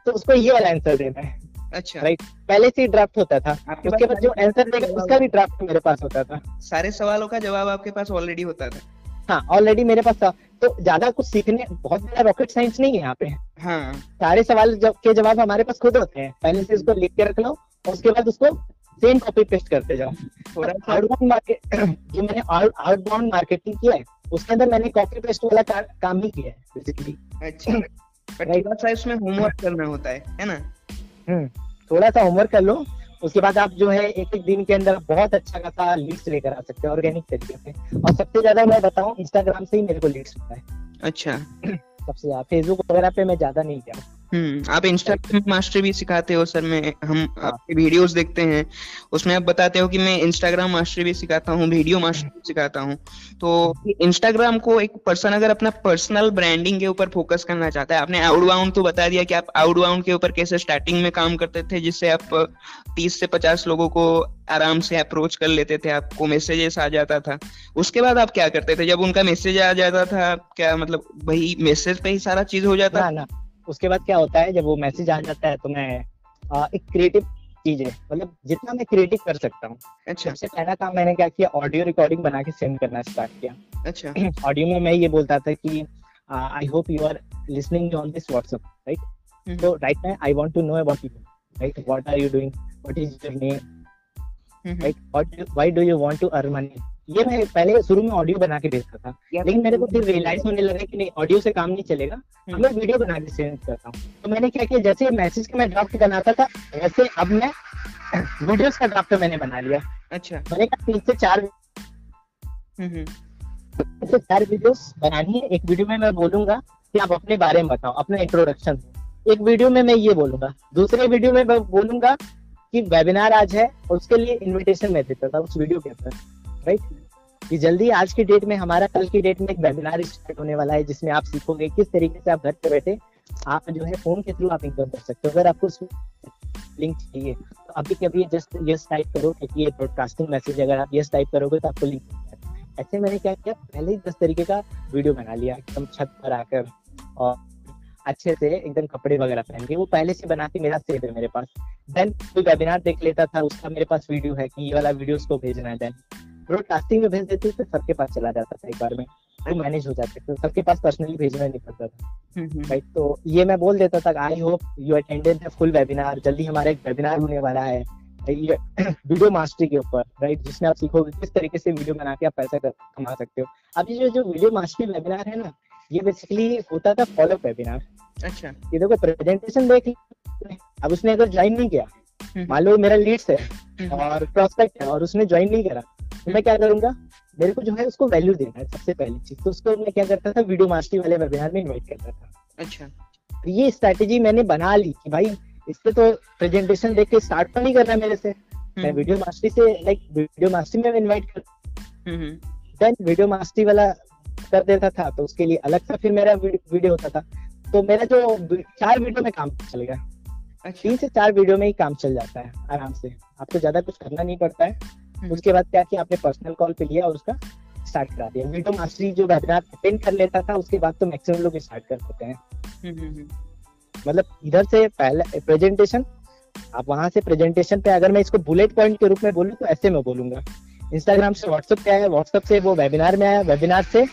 तो उसको ये वाला आंसर देना है। अच्छा, राइट, पहले से ही ड्राफ्ट होता था, आपके उसके पास बाद जो आंसर देगा उसका भी ड्राफ्ट मेरे पास होता था। सारे सवालों का जवाब आपके पास ऑलरेडी होता था। हाँ, ऑलरेडी मेरे पास था। तो ज्यादा कुछ सीखने, बहुत ज्यादा रॉकेट साइंस नहीं है यहाँ पे। हाँ सारे सवाल के जवाब हमारे पास खुद होते हैं, पहले से उसको लिख के रख लो और उसके बाद उसको सेम कॉपी पेस्ट करते जाओ। थोड़ा सा आउटबाउंड मार्केट जो मैंने आउटबाउंड मार्केटिंग किया है, उसके अंदर मैंने कॉपी पेस्ट वाला काम ही किया है बेसिकली। अच्छा, पर थोड़ा सा इसमें होमवर्क करना होता है ना। थोड़ा सा होमवर्क कर लो, उसके बाद आप जो है एक एक दिन के अंदर बहुत अच्छा खासा लीड्स लेकर आ सकते हो ऑर्गेनिक तरीके से। और सबसे ज्यादा मैं बताऊं, इंस्टाग्राम से ही मेरे को लीड्स मिलता है। अच्छा, सबसे ज्यादा फेसबुक वगैरह पे मैं ज्यादा नहीं गया। आप इंस्टाग्राम मास्टरी भी सिखाते हो सर? हम आपके वीडियोस देखते हैं, उसमें आप बताते हो कि मैं इंस्टाग्राम मास्टरी भी सिखाता हूँ, वीडियो मास्टरी भी सिखाता हूँ। तो इंस्टाग्राम को एक पर्सन अगर अपना पर्सनल ब्रांडिंग के ऊपर फोकस करना चाहता है, आपने आउटबाउंड तो बता दिया कि आप आउटबाउंड के ऊपर कैसे स्टार्टिंग में काम करते थे, जिससे आप 30 से 50 लोगों को आराम से अप्रोच कर लेते थे, आपको मैसेजेस आ जाता था। उसके बाद आप क्या करते थे जब उनका मैसेज आ जाता था? क्या मतलब वही मैसेज पे ही सारा चीज हो जाता? ना, उसके बाद क्या होता है, जब वो मैसेज आ जाता है तो मैं एक क्रिएटिव चीज है, मतलब जितना मैं क्रिएटिव कर सकता हूँ। अच्छा सबसे पहला काम मैंने क्या किया, ऑडियो रिकॉर्डिंग बना के सेंड करना स्टार्ट किया। अच्छा ऑडियो में मैं ये बोलता था कि I hope you are listening on this WhatsApp, right? So right now I want to know about you, right? What are you doing? What is your name? Right? Why do you want to earn money? ये मैं पहले शुरू में audio बना के भेजता था, लेकिन मेरे को फिर रियलाइज होने लगा कि नहीं, ऑडियो से काम नहीं चलेगा, मैं वीडियो बना के सेंड करता हूँ। तो मैंने क्या किया, जैसे मैसेज का मैं ड्राफ्ट बनाता था, वैसे अब मैं वीडियोस का ड्राफ्ट मैंने बना लिया। अच्छा, मैंने कहा 3 से 4 वीडियोस बनानी है। एक वीडियो में मैं बोलूंगा कि आप अपने बारे में बताओ, अपना इंट्रोडक्शन। एक वीडियो में मैं ये बोलूंगा, दूसरे वीडियो में मैं बोलूंगा कि वेबिनार आज है और उसके लिए इनविटेशन मैं देता था उस वीडियो के अंदर, राइट? कि जल्दी आज की डेट में, हमारा कल की डेट में एक वेबिनार स्टार्ट होने वाला है, जिसमें आप सीखोगे किस तरीके से आप घर पे बैठे आप जो है फोन के थ्रू आप इनकम कर सकते हो। अगर आपको लिंक चाहिए तो अभी कभी जस्ट यस टाइप करो, क्योंकि ये ब्रॉडकास्टिंग मैसेज, अगर आप यस टाइप करोगे तो आपको लिंक मिल जाएगा। ऐसे मैंने क्या किया, पहले ही 10 तरीके का वीडियो बना लिया, एकदम छत पर आकर और अच्छे से एकदम कपड़े वगैरह पहन के, वो पहले से बना के मेरा सेव है मेरे पास। देन कोई वेबिनार देख लेता था, उसका मेरे पास वीडियो है कि ये वाला वीडियो उसको भेजना है। देन ब्रॉडकास्टिंग में भेज देते तो सबके पास चला जाता था, एक बार में वो मैनेज हो जाते थे, सबके पास पर्सनली भेजना नहीं पड़ता था, राइट? तो ये मैं बोल देता था, आई hope you attended the full webinar, जल्दी हमारा एक वेबिनार होने वाला है वीडियो मास्टरी के ऊपर, राइट? जिसमें आप सीखोगे किस तरीके से वीडियो बना के आप पैसा कमा सकते हो। अब ये जो वीडियो मास्टरी वेबिनार है ना, ये बेसिकली होता था फॉलो अप वेबिनार। अच्छा, ये देखो प्रेजेंटेशन देख ली, अब उसने अगर ज्वाइन नहीं किया, मान लो मेरा लीड्स है और प्रॉस्पेक्ट है और उसने ज्वाइन नहीं करा, तो मैं क्या करूंगा, मेरे को जो है उसको वैल्यू देना है सबसे पहली चीज। तो उसको मैं क्या करता था, वीडियो मास्टरी वाले वेबिनार में इनवाइट करता था। अच्छा, ये स्ट्रैटेजी मैंने बना ली कि भाई इससे तो प्रेजेंटेशन देख के स्टार्ट तो नहीं करना मेरे से, मैं वीडियो मास्टरी से वीडियो मास्टरी में इनवाइट कर, देन वीडियो मास्टरी वाला कर देता था, तो उसके लिए अलग सा फिर मेरा वीडियो होता था। तो मेरा जो 4 वीडियो में काम चल गया। 3 से 4 वीडियो में ही काम चल जाता है आराम से, आपको ज्यादा कुछ करना नहीं पड़ता है। उसके बाद क्या किया, आपने पर्सनल कॉल पे लिया और उसका स्टार्ट करा दिया। वीडियो मास्टरी जो वेबिनार अटेंड कर लेता था, उसके बाद तो मैक्सिमम लोग स्टार्ट कर देते हैं। मतलब इधर से पहले प्रेजेंटेशन, आप वहां से प्रेजेंटेशन पे, अगर मैं इसको बुलेट पॉइंट के रूप में बोलूं तो ऐसे मैं बोलूंगा, इंस्टाग्राम से व्हाट्सएप पे आया, व्हाट्सएप से वो वेबिनार में आया, वेबिनार से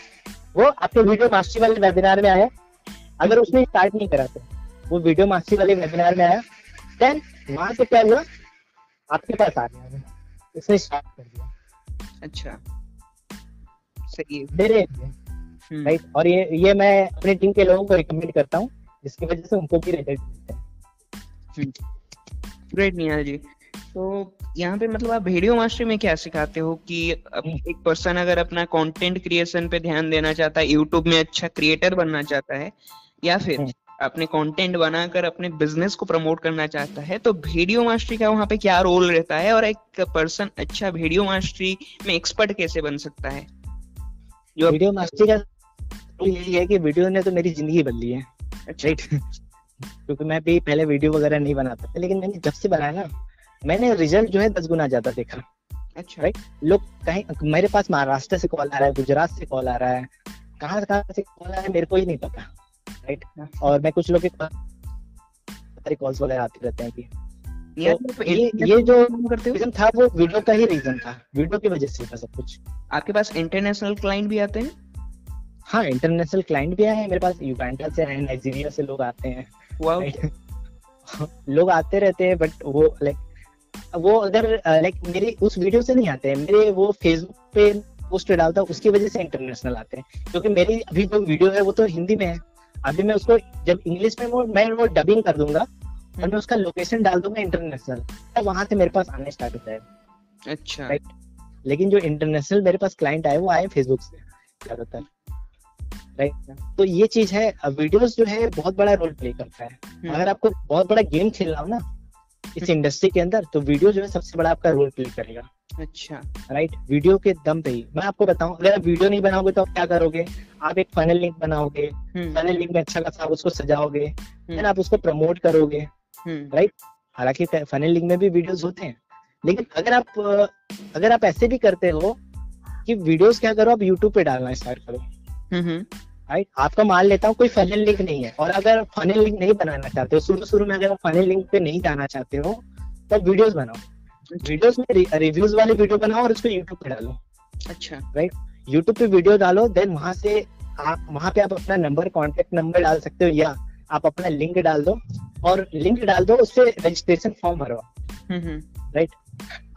वो आपके वीडियो मास्टरी वाले वेबिनार में आया। अगर उसने स्टार्ट नहीं करा तो वो वीडियो मास्टरी वाले वेबिनार में आया, देन वहां से क्या हुआ, आपके पास आ गया, उसने स्टार्ट कर दिया। अच्छा, सही है, दे रहे राइट? और ये मैं अपनी टीम के लोगों को रिकमेंड करता हूँ, जिसकी वजह से उनको भी रिजल्ट मिलते हैं। ग्रेट निहाल जी। तो यहाँ पे मतलब आप वीडियो मास्टरी में क्या सिखाते हो कि एक पर्सन अगर अपना कंटेंट क्रिएशन पे ध्यान देना चाहता है, यूट्यूब में अच्छा क्रिएटर बनना चाहता है, या फिर अपने कंटेंट बनाकर अपने बिजनेस को प्रमोट करना चाहता है, तो वीडियो मास्टरी का वहाँ पे क्या रोल रहता है, और एक पर्सन अच्छा वीडियो मास्टरी में एक्सपर्ट कैसे बन सकता है? जो वीडियो मास्टरी का यही है कि वीडियो ने तो मेरी जिंदगी बदली है, राइट? क्योंकि मैं भी पहले वीडियो वगैरह नहीं बनाता था, लेकिन मैंने जब से बनाया ना, मैंने रिजल्ट जो है 10 गुना ज्यादा देखा। अच्छा। राइट। लोग कहीं, मेरे पास महाराष्ट्र से कॉल आ रहा है, गुजरात से कॉल आ रहा है, कहाँ से कॉल आ रहा है मेरे को ही नहीं पता। राइट। और मैं कुछ लोग के सारे कॉल्स वगैरह आते रहते हैं कि, यार तो ये जो करते हो, रीजन था वो वीडियो का ही रीजन था, वीडियो की वजह से था सब कुछ। आपके पास इंटरनेशनल क्लाइंट भी आते हैं? हाँ, इंटरनेशनल क्लाइंट भी आए हैं मेरे पास, युगांडा से हैं, नाइजीरिया से लोग आते हैं। वाओ। राइट। लोग आते रहते हैं, बट वो लाइक, वो अगर लाइक मेरी उस वीडियो से नहीं आते हैं, मेरे वो फेसबुक पे पोस्ट डालता हूँ उसकी वजह से इंटरनेशनल आते हैं, क्योंकि मेरी अभी जो वीडियो है वो तो हिंदी में है। अभी मैं उसको जब इंग्लिश में मैं वो डबिंग कर दूंगा और मैं उसका लोकेशन डाल दूंगा इंटरनेशनल, तब वहां से मेरे पास आने स्टार्ट हो जाएगा। अच्छा। राइट। लेकिन जो इंटरनेशनल मेरे पास क्लाइंट आए वो आए फेसबुक से ज्यादातर। राइट। तो ये चीज है, वीडियोस जो है बहुत बड़ा रोल प्ले करता है। अगर आपको बहुत बड़ा गेम खेलना हो ना इस इंडस्ट्री के अंदर, तो वीडियो जो है सबसे बड़ा आपका रोल प्ले करेगा। अच्छा। राइट। वीडियो के दम पे ही मैं आपको बताऊं, अगर आप वीडियो नहीं बनाओगे तो आप क्या करोगे, आप एक फनल लिंक बनाओगे, फनल लिंक में अच्छा खासा आप उसको सजाओगे, देन आप उसको प्रमोट करोगे। राइट। हालांकि फनल लिंक में भी वीडियोस होते हैं, लेकिन अगर आप ऐसे भी करते हो कि वीडियोस क्या करो, आप यूट्यूब पे डालना स्टार्ट करो। राइट। आपका मान लेता हूँ कोई फनल लिंक नहीं है, और अगर फनल लिंक नहीं बनाना चाहते हो, शुरू में अगर फनल लिंक पे नहीं जाना चाहते हो, तब वीडियोस बनाओ, वीडियोस में रिव्यूज वाले वीडियो बनाओ और उसको यूट्यूब पे डालो। अच्छा। राइट। यूट्यूब पे वीडियो डालो, देन वहां पे आप अपना नंबर, कॉन्टेक्ट नंबर डाल सकते हो, या आप अपना लिंक डाल दो, और लिंक डाल दो, उससे रजिस्ट्रेशन फॉर्म भरो। राइट।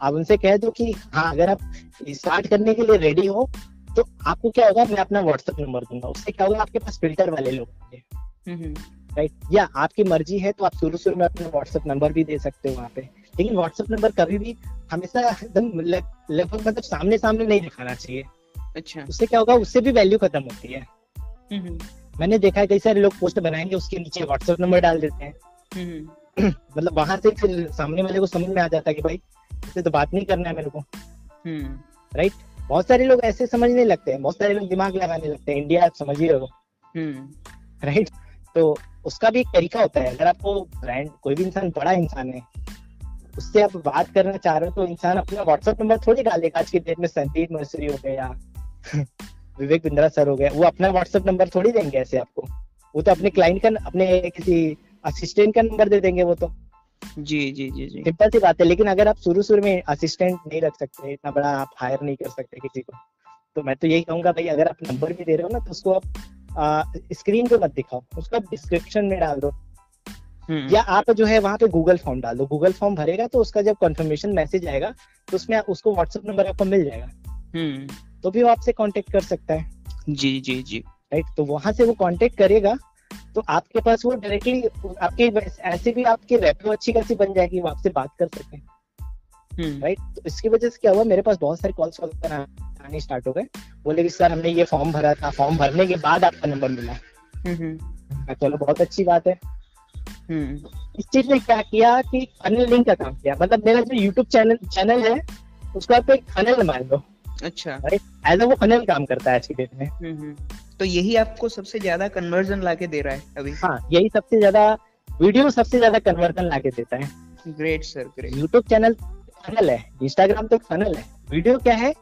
आप उनसे कह दो कि हाँ, अगर आप स्टार्ट करने के लिए रेडी हो तो आपको क्या होगा, मैं अपना व्हाट्सएप नंबर दूंगा, उससे क्या होगा, आपके पास फिल्टर वाले लोग होंगे। राइट। या आपकी मर्जी है तो आप शुरू में अपना व्हाट्सएप नंबर भी दे सकते हो वहाँ पे, लेकिन व्हाट्सएप नंबर कभी भी हमेशा एकदम लगभग मतलब सामने नहीं दिखाना चाहिए। अच्छा। उससे क्या होगा, उससे भी वैल्यू खत्म होती है। मैंने देखा है कई सारे लोग पोस्ट बनाएंगे, उसके नीचे व्हाट्सएप नंबर डाल देते हैं। मतलब वहां से फिर सामने वाले को समझ में आ जाता है कि भाई इससे तो बात नहीं करना है मेरे को। राइट। बहुत सारे लोग ऐसे समझने लगते हैं, बहुत सारे लोग दिमाग लगाने लगते हैं, इंडिया आप समझ ही रहे हो। राइट। तो उसका भी एक तरीका होता है, अगर आपको ब्रांड, कोई भी इंसान बड़ा इंसान है, उससे आप बात करना चाह रहे हो, तो इंसान अपना व्हाट्सएप नंबर थोड़ी डालेगा। आज की डेट में संदीप मसूरी हो गया, विवेक बिंद्रा सर हो गया, वो अपना व्हाट्सएप नंबर थोड़ी देंगे ऐसे आपको। वो तो अपने क्लाइंट का, अपने किसी असिस्टेंट का नंबर दे देंगे वो तो। जी जी जी जी। सिंपल सी बात है। लेकिन अगर आप शुरू में असिस्टेंट नहीं रख सकते, इतना बड़ा आप हायर नहीं कर सकते किसी को, तो मैं तो यही कहूंगा भाई, अगर आप नंबर भी दे रहे हो ना, तो उसको आप स्क्रीन पे मत दिखाओ, उसको आप डिस्क्रिप्शन में डाल दो, या आप जो है वहां पे गूगल फॉर्म डाल दो। गूगल फॉर्म भरेगा तो उसका जब कंफर्मेशन मैसेज आएगा तो उसमें उसको व्हाट्सएप नंबर आपको मिल जाएगा, तो भी वो आपसे कांटेक्ट कर सकता है। जी जी जी। राइट। तो वहां से वो कांटेक्ट करेगा तो आपके पास वो डायरेक्टली आपके, ऐसे भी आपकी रेपो अच्छी खासी बन जाएगी, वो आपसे बात कर सकते हैं। राइट। तो इसकी वजह से क्या हुआ, मेरे पास बहुत सारे कॉल्स आने स्टार्ट हो गए, बोले कि सर हमने ये फॉर्म भरा था, फॉर्म भरने के बाद आपका नंबर मिला। चलो बहुत अच्छी बात है। इस चीज ने क्या किया कि फनल लिंक का काम किया, मतलब मेरा जो यूट्यूब चैनल है उसको आप एक फनल मान लो। अच्छा। राइट। एज वो फनल काम करता है आज की डेट में। तो यही आपको सबसे ज्यादा कन्वर्जन लाके दे रहा है अभी? हाँ, यही सबसे ज्यादा, वीडियो सबसे ज्यादा कन्वर्जन लाके देता है। Great sir, great. YouTube channel funnel है, इंस्टाग्राम तो फनल है, वीडियो क्या है,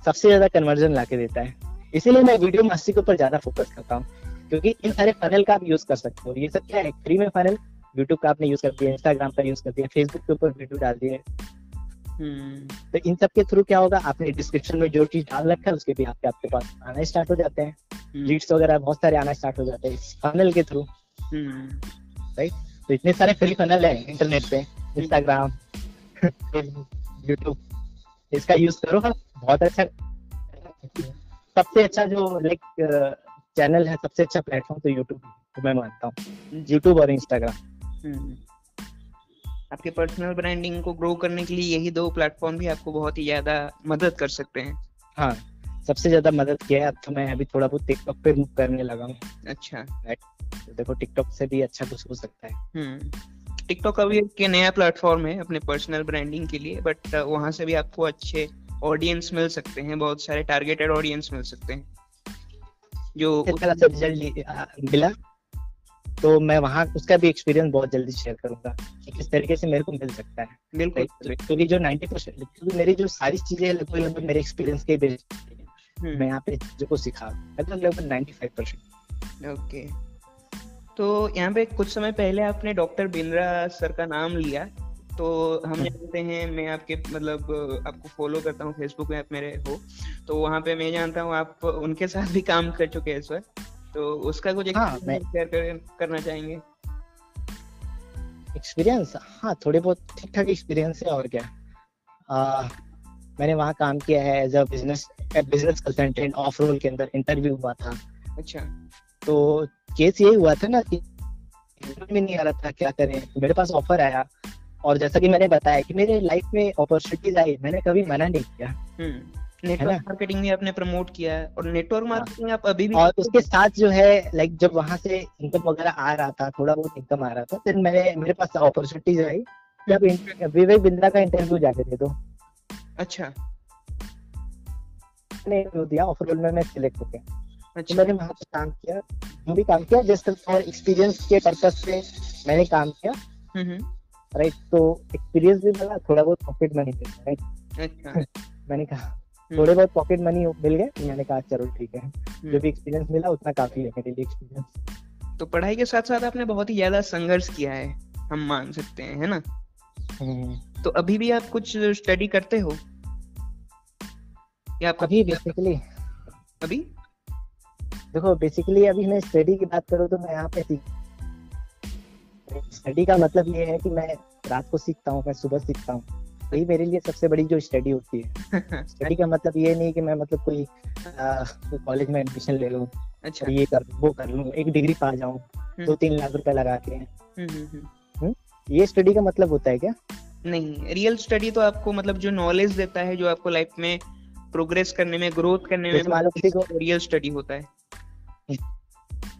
सबसे ज्यादा कन्वर्जन लाके देता है। इसीलिए मैं वीडियो मास्टरी के ऊपर ज्यादा फोकस करता हूँ, क्योंकि इन सारे फनल का आप यूज कर सकते हो। ये सब क्या है, फ्री में फनल, यूट्यूब का आपने यूज कर दिया, इंस्टाग्राम का यूज कर दिया, फेसबुक के ऊपर वीडियो डाल दिए, तो इन सब के थ्रू क्या होगा, आपने डिस्क्रिप्शन में जो चीज डाल रखा है उसके भी आपके पास आना स्टार्ट हो जाते हैं, लीड्स वगैरह बहुत सारे आना स्टार्ट हो जाते हैं इस फनल के थ्रू। राइट। तो इतने सारे फ्री फनल है इंटरनेट पे, इंस्टाग्राम, फेसबुक, यूट्यूब, इसका यूज करो आप, बहुत अच्छा। सबसे अच्छा जो लाइक चैनल है, सबसे अच्छा प्लेटफॉर्म तो यूट्यूब, तो मैं मानता हूँ यूट्यूब और इंस्टाग्राम। आपके पर्सनल ब्रांडिंग को ग्रो करने के लिए यही दो प्लेटफॉर्म भी आपको बहुत ही ज्यादा मदद कर सकते हैं। हाँ, सबसे ज्यादा मदद किया है। अब तो मैं अभी थोड़ा बहुत टिकटॉक पे मूव करने लगा हूँ। अच्छा। राइट। तो देखो टिकटॉक से भी अच्छा कुछ हो सकता है। टिकटॉक अभी एक नया प्लेटफॉर्म है अपने पर्सनल ब्रांडिंग के लिए, बट वहां से भी आपको अच्छे ऑडियंस मिल सकते हैं, बहुत सारे टारगेटेड ऑडियंस मिल सकते हैं जो रिजल्ट मिला। तो मैं वहाँ उसका भी एक्सपीरियंस बहुत जल्दी शेयर करूंगा कि किस तरीके से मेरे को मिल सकता है। बिल्कुल। क्योंकि जो 90%, क्योंकि मेरी जो सारी चीजें लगभग लगभग मेरे एक्सपीरियंस के बेस मैं यहाँ पे चीजों को सिखा लगभग 95%। ओके, तो यहाँ पे कुछ समय पहले आपने डॉक्टर बिंद्रा सर का नाम लिया, तो हम जानते हैं, मैं आपके मतलब आपको फॉलो करता हूँ फेसबुक में, आप मेरे हो, तो वहाँ पे मैं जानता हूँ आप उनके साथ भी काम कर चुके हैं इस वक्त, तो उसका कुछ एक्सपीरियंस शेयर करना चाहेंगे? एक्सपीरियंस, हाँ थोड़े बहुत ठीक ठाक एक्सपीरियंस है। और क्या, मैंने वहाँ काम किया है as a business consultant, off role के अंदर इंटरव्यू हुआ था। अच्छा। तो केस यही हुआ था ना कि समझ में नहीं आ रहा था क्या करें, मेरे पास ऑफर आया, और जैसा कि मैंने बताया कि मेरे लाइफ में अपॉर्चुनिटीज आई, मैंने कभी मना नहीं किया। नेटवर्क मार्केटिंग भी आपने प्रमोट किया है, और नेटवर्क मार्केटिंग आप अभी भी, और उसके साथ जो है लाइक जब वहां से इनकम वगैरह आ रहा था, थोड़ा बहुत इनकम आ रहा था, फिर मेरे पास अपॉर्चुनिटीज आई जब विवेक बिंद्रा का इंटरव्यू जाके दे दो। अच्छा। मैंने इंटरव्यू दिया, ऑफर रोल में मैं सिलेक्ट हो गया। अच्छा। तो मैंने वहां पे काम किया, जो भी काम किया जस्ट फॉर एक्सपीरियंस के पर्पज से मैंने काम किया। राइट, तो एक्सपीरियंस भी मिला, थोड़ा बहुत पॉकेट मनी मिला। राइट। अच्छा। मैंने कहा थोड़े बहुत पॉकेट मनी मिल गए, मैंने कहा चलो ठीक है, जो भी एक्सपीरियंस मिला उतना काफी है मेरे लिए एक्सपीरियंस। तो पढ़ाई के साथ साथ आपने बहुत ही ज्यादा संघर्ष किया है, हम मान सकते हैं, है ना? तो अभी भी आप कुछ स्टडी करते हो या अभी बेसिकली अभी देखो, बेसिकली अभी मैं स्टडी की बात करूँ तो मैं यहाँ पे स्टडी का मतलब ये है कि मैं रात को सीखता हूँ, मैं सुबह सीखता हूँ, यही मेरे लिए सबसे बड़ी जो स्टडी होती है। स्टडी का मतलब ये नहीं कि मैं मतलब कोई कॉलेज में एडमिशन ले लूँ, अच्छा ये कर वो कर लूँ, एक डिग्री पा जाऊँ 2-3 लाख रुपए लगा के। ये स्टडी का मतलब होता है क्या? नहीं, रियल स्टडी तो आपको मतलब जो नॉलेज देता है, जो आपको लाइफ में प्रोग्रेस करने में, ग्रोथ करने में, किसी को रियल स्टडी होता है।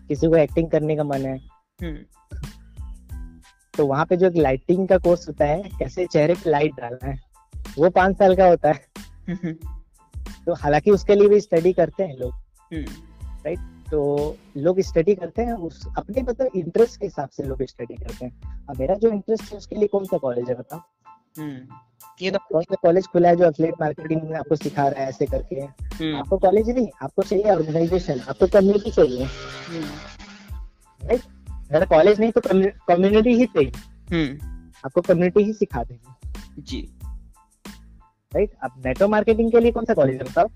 किसी को एक्टिंग करने का मन है तो वहाँ पे जो लाइटिंग का कोर्स होता है, कैसे चेहरे पे लाइट डालना है, वो 5 साल का होता है। तो हालांकि उसके लिए भी स्टडी करते हैं लोग। राइट, तो लोग स्टडी करते हैं उस अपने मतलब इंटरेस्ट के हिसाब से लोग स्टडी करते हैं। अब मेरा जो इंटरेस्ट है उसके लिए कौन सा कॉलेज है बताओ? ये तो कौन सा कॉलेज खुला है जो एफिलिएट मार्केटिंग आपको सिखा रहा है ऐसे करके? आपको कॉलेज नहीं, आपको चाहिए ऑर्गेनाइजेशन, आपको कम्युनिटी चाहिए। राइट, अगर कॉलेज नहीं तो कम्युनिटी ही चाहिए, आपको कम्युनिटी ही सिखा देंगे जी। राइट, अब नेटवर्क मार्केटिंग के लिए कौन सा कॉलेज है बताओ?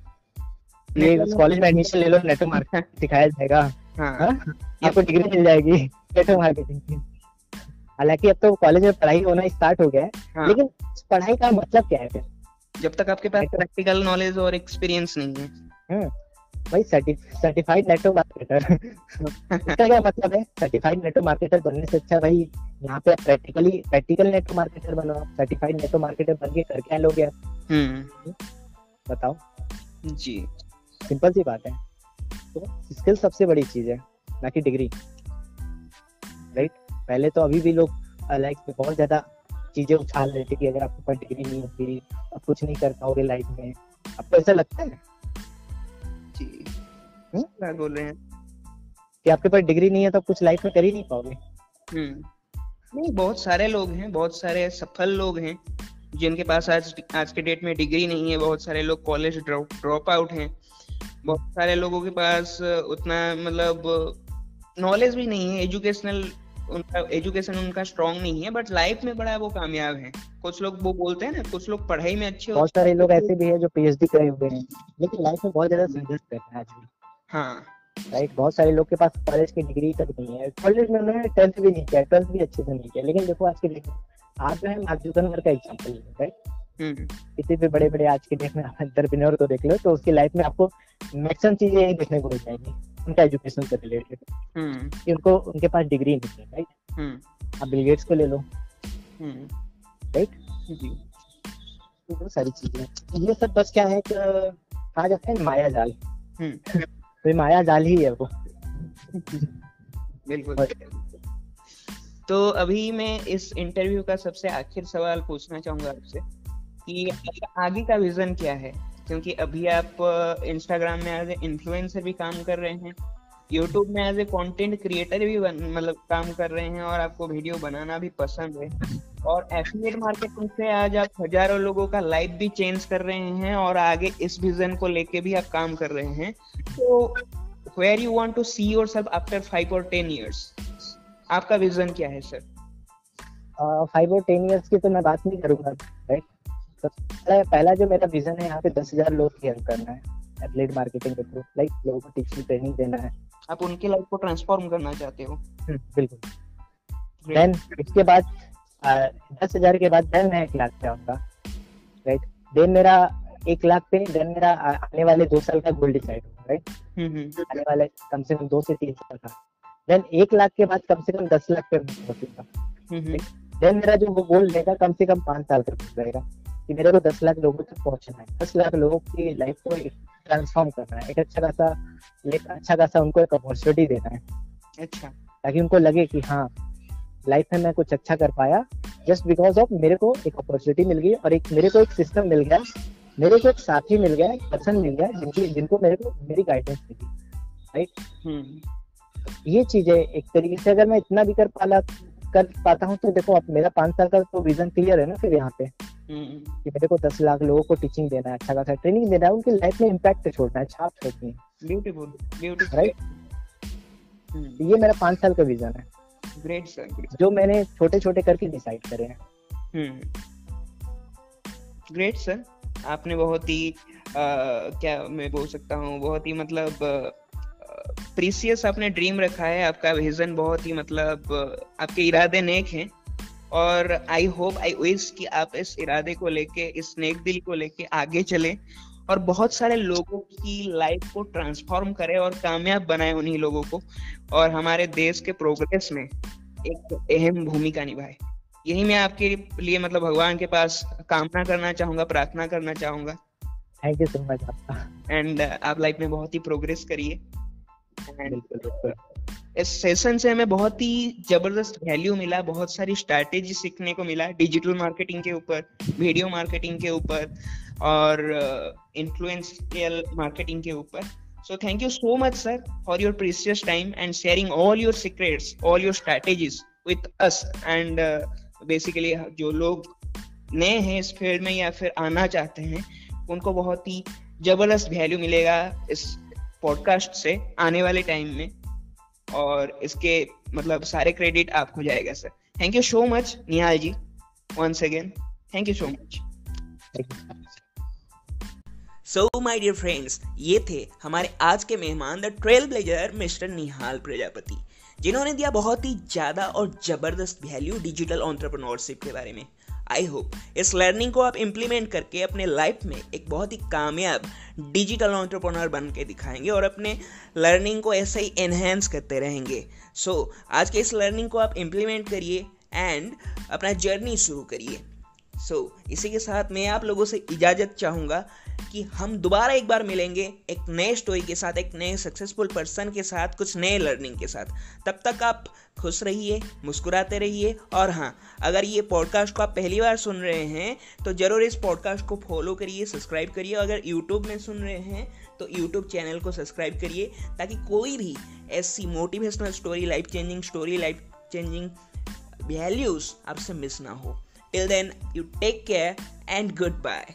ये कॉलेज में एडमिशन ले लो, नेटवर्क मार्केटिंग सिखाया जाएगा। आपको डिग्री मिल जाएगी नेटवर्क मार्केटिंग की। हालांकि अब तो कॉलेज में पढ़ाई होना स्टार्ट हो गया है, लेकिन पढ़ाई का मतलब क्या है फिर, जब तक आपके पास प्रैक्टिकल नॉलेज और एक्सपीरियंस नहीं है? भाई सर्टिफाइड नेटवर्क मार्केटर इसका क्या मतलब है? सर्टिफाइड नेटवर्क मार्केटर बनने से अच्छा भाई यहाँ पे प्रैक्टिकल नेटवर्क मार्केटर बनो। सर्टिफाइड नेटवर्क मार्केटर बन के कर क्या लोगे आप? बताओ जी, सिंपल सी बात है। तो स्किल सबसे बड़ी चीज है, ना कि डिग्री। राइट, पहले तो अभी भी लोग लाइक बहुत ज्यादा चीजें उछाल रहे थे कि अगर आपके पास डिग्री नहीं होती आप कुछ नहीं कर पाओगे लाइफ में। आपको ऐसा लगता है जी? क्या बोल रहे हैं कि आपके पास डिग्री नहीं है तो आप कुछ लाइफ में कर ही नहीं पाओगे? नहीं, बहुत सारे लोग हैं, बहुत सारे सफल लोग हैं जिनके पास आज के डेट में डिग्री नहीं है। बहुत सारे लोग कॉलेज ड्रॉप आउट हैं। बहुत सारे लोगों के पास उतना मतलब नॉलेज भी नहीं है, एजुकेशन उनका स्ट्रांग नहीं है, बट लाइफ में बड़ा वो कामयाब है। कुछ लोग वो बोलते हैं ना, कुछ लोग पढ़ाई में अच्छे, बहुत सारे लोग ऐसे भी हैं जो पीएचडी करे हुए हैं लेकिन लाइफ में बहुत ज्यादा संघर्ष कर रहे हैं आज भी। हाँ राइट, बहुत सारे लोग के पास कॉलेज की डिग्री तक नहीं है, कॉलेज में उन्होंने 10th भी नहीं किया, 12th भी अच्छे से नहीं किया। लेकिन देखो आज के डेट में आप जो है मार्क जुकरबर्ग का एग्जांपल है। राइट, किसी भी बड़े आप के डेट में एंटरप्रेन्योर को देख लो तो उसकी लाइफ में आपको मैक्सिमम चीजें यही देखने को मिल जाएगी उनका एजुकेशन से रिलेटेड, कि उनके पास डिग्री नहीं है। राइट, आप बिल गेट्स को ले लो। राइट जी, तो सारी चीजें ये सब बस क्या है कि कहा जाता है माया जाल। तो माया जाल ही है वो। बिल्कुल। तो अभी मैं इस इंटरव्यू का सबसे आखिर सवाल पूछना चाहूंगा आपसे कि आगे का विजन क्या है? क्योंकि अभी आप इंस्टाग्राम में एज ए इन्फ्लुएंसर भी काम कर रहे हैं, यूट्यूब में एज ए कंटेंट क्रिएटर भी मतलब काम कर रहे हैं और आपको वीडियो बनाना भी पसंद है, और एफिलिएट मार्केटिंग से आज आप हजारों लोगों का लाइफ भी चेंज कर रहे हैं और आगे इस विजन को लेके भी आप काम कर रहे हैं। तो where you want to see yourself after 5 और 10 years, आपका विजन क्या है सर? 5 और 10 years की तो मैं बात नहीं करूंगा, राइट। पहला जो मेरा विजन है, यहाँ पे 10,000 लोग की हेल्प करना है एफिलिएट मार्केटिंग के थ्रू, लाइक लोगों को टीचिंग ट्रेनिंग देना है। आप उनकी लाइफ को ट्रांसफॉर्म करना चाहते हो? बिल्कुल। देन इसके बाद 10,000 के बाद देन मैं 1 लाख पे आऊंगा, राइट। देन मेरा 1 लाख पे देन मेरा आने वाले 2 साल का गोल डिसाइड होगा, राइट। आने वाले कम से कम 2 से 3 साल का। देन 1 लाख के बाद कम से कम 10 लाख पे पहुंचूंगा। देन मेरा जो वो गोल रहेगा कम से कम 5 साल तक रहेगा कि मेरे को 10 लाख लोगों तक पहुंचना है, 10 लाख लोगों की लाइफ को ट्रांसफॉर्म करना है, एक अच्छा खासा उनको एक अपॉर्चुनिटी देना है। अच्छा, ताकि उनको लगे कि हाँ लाइफ में मैं कुछ अच्छा कर पाया जस्ट बिकॉज ऑफ मेरे को एक अपॉर्चुनिटी मिल गई और मेरे को एक सिस्टम मिल गया, मेरे को एक साथी मिल गया, एक पर्सन मिल गया जिनको मेरे को मेरी गाइडेंस मिली, राइट। ये चीजें एक तरीके से अगर मैं इतना भी कर पाता हूँ तो देखो अब मेरा 5 साल का तो विजन क्लियर है ना फिर यहाँ पे कि मेरे को 10 लाख लोगों को टीचिंग देना है, अच्छा खासा ट्रेनिंग देना है, उनकी लाइफ में इम्पैक्ट छोड़ना है, छाप छोड़नी है। Beautiful, right. ये मेरा 5 साल का विजन है। ग्रेट सर, जो मैंने छोटे छोटे करके डिसाइड करे हैं। ग्रेट सर, आपने बहुत ही क्या मैं बोल सकता हूँ, बहुत ही मतलब प्रीसियस आपने ड्रीम रखा है। आपका विजन बहुत ही मतलब आपके इरादे नेक हैं, और आई होप आई विश कि आप इस इरादे को लेके, इस नेक दिल को लेके आगे चलें और बहुत सारे लोगों की लाइफ को ट्रांसफॉर्म करें और कामयाब बनाए उन्हीं लोगों को, और हमारे देश के प्रोग्रेस में एक अहम भूमिका निभाए। यही मैं आपके लिए मतलब भगवान के पास कामना करना चाहूंगा, प्रार्थना करना चाहूंगा। थैंक यू सो मच आपका। एंड आप लाइफ में बहुत ही प्रोग्रेस करिए। बिल्कुल। इस सेशन से हमें बहुत ही जबरदस्त वैल्यू मिला, बहुत सारी स्ट्रैटेजी सीखने को मिला डिजिटल मार्केटिंग के ऊपर, वीडियो मार्केटिंग के ऊपर और इन्फ्लुएंशियल मार्केटिंग के ऊपर। So thank you so much sir for your precious time and sharing all your secrets, all your strategies with us. And basically जो लोग नए हैं इस फील्ड में या फिर आना चाहते हैं, उनको बहुत ही जबरदस्त वैल्यू मिलेगा इस पॉडकास्ट से आने वाले टाइम में, और इसके मतलब सारे क्रेडिट आपको जाएगा sir. Thank you so much Nihal ji, once again thank you so much. So my dear friends, ये थे हमारे आज के मेहमान the trailblazer mister Nihal Prajapati, जिन्होंने दिया बहुत ही ज़्यादा और ज़बरदस्त वैल्यू डिजिटल एंटरप्रेन्योरशिप के बारे में। आई होप इस लर्निंग को आप इम्प्लीमेंट करके अपने लाइफ में एक बहुत ही कामयाब डिजिटल एंटरप्रेन्योर बन के दिखाएंगे और अपने लर्निंग को ऐसे ही एनहेंस करते रहेंगे। सो आज के इस लर्निंग को आप इम्प्लीमेंट करिए एंड अपना जर्नी शुरू करिए। इसी के साथ मैं आप लोगों से इजाज़त चाहूँगा कि हम दोबारा एक बार मिलेंगे एक नए स्टोरी के साथ, एक नए सक्सेसफुल पर्सन के साथ, कुछ नए लर्निंग के साथ। तब तक आप खुश रहिए, मुस्कुराते रहिए, और हाँ, अगर ये पॉडकास्ट को आप पहली बार सुन रहे हैं तो ज़रूर इस पॉडकास्ट को फॉलो करिए, सब्सक्राइब करिए। अगर यूट्यूब में सुन रहे हैं तो यूट्यूब चैनल को सब्सक्राइब करिए, ताकि कोई भी ऐसी motivational story, life changing values आपसे मिस ना हो। Till then, you take care and goodbye.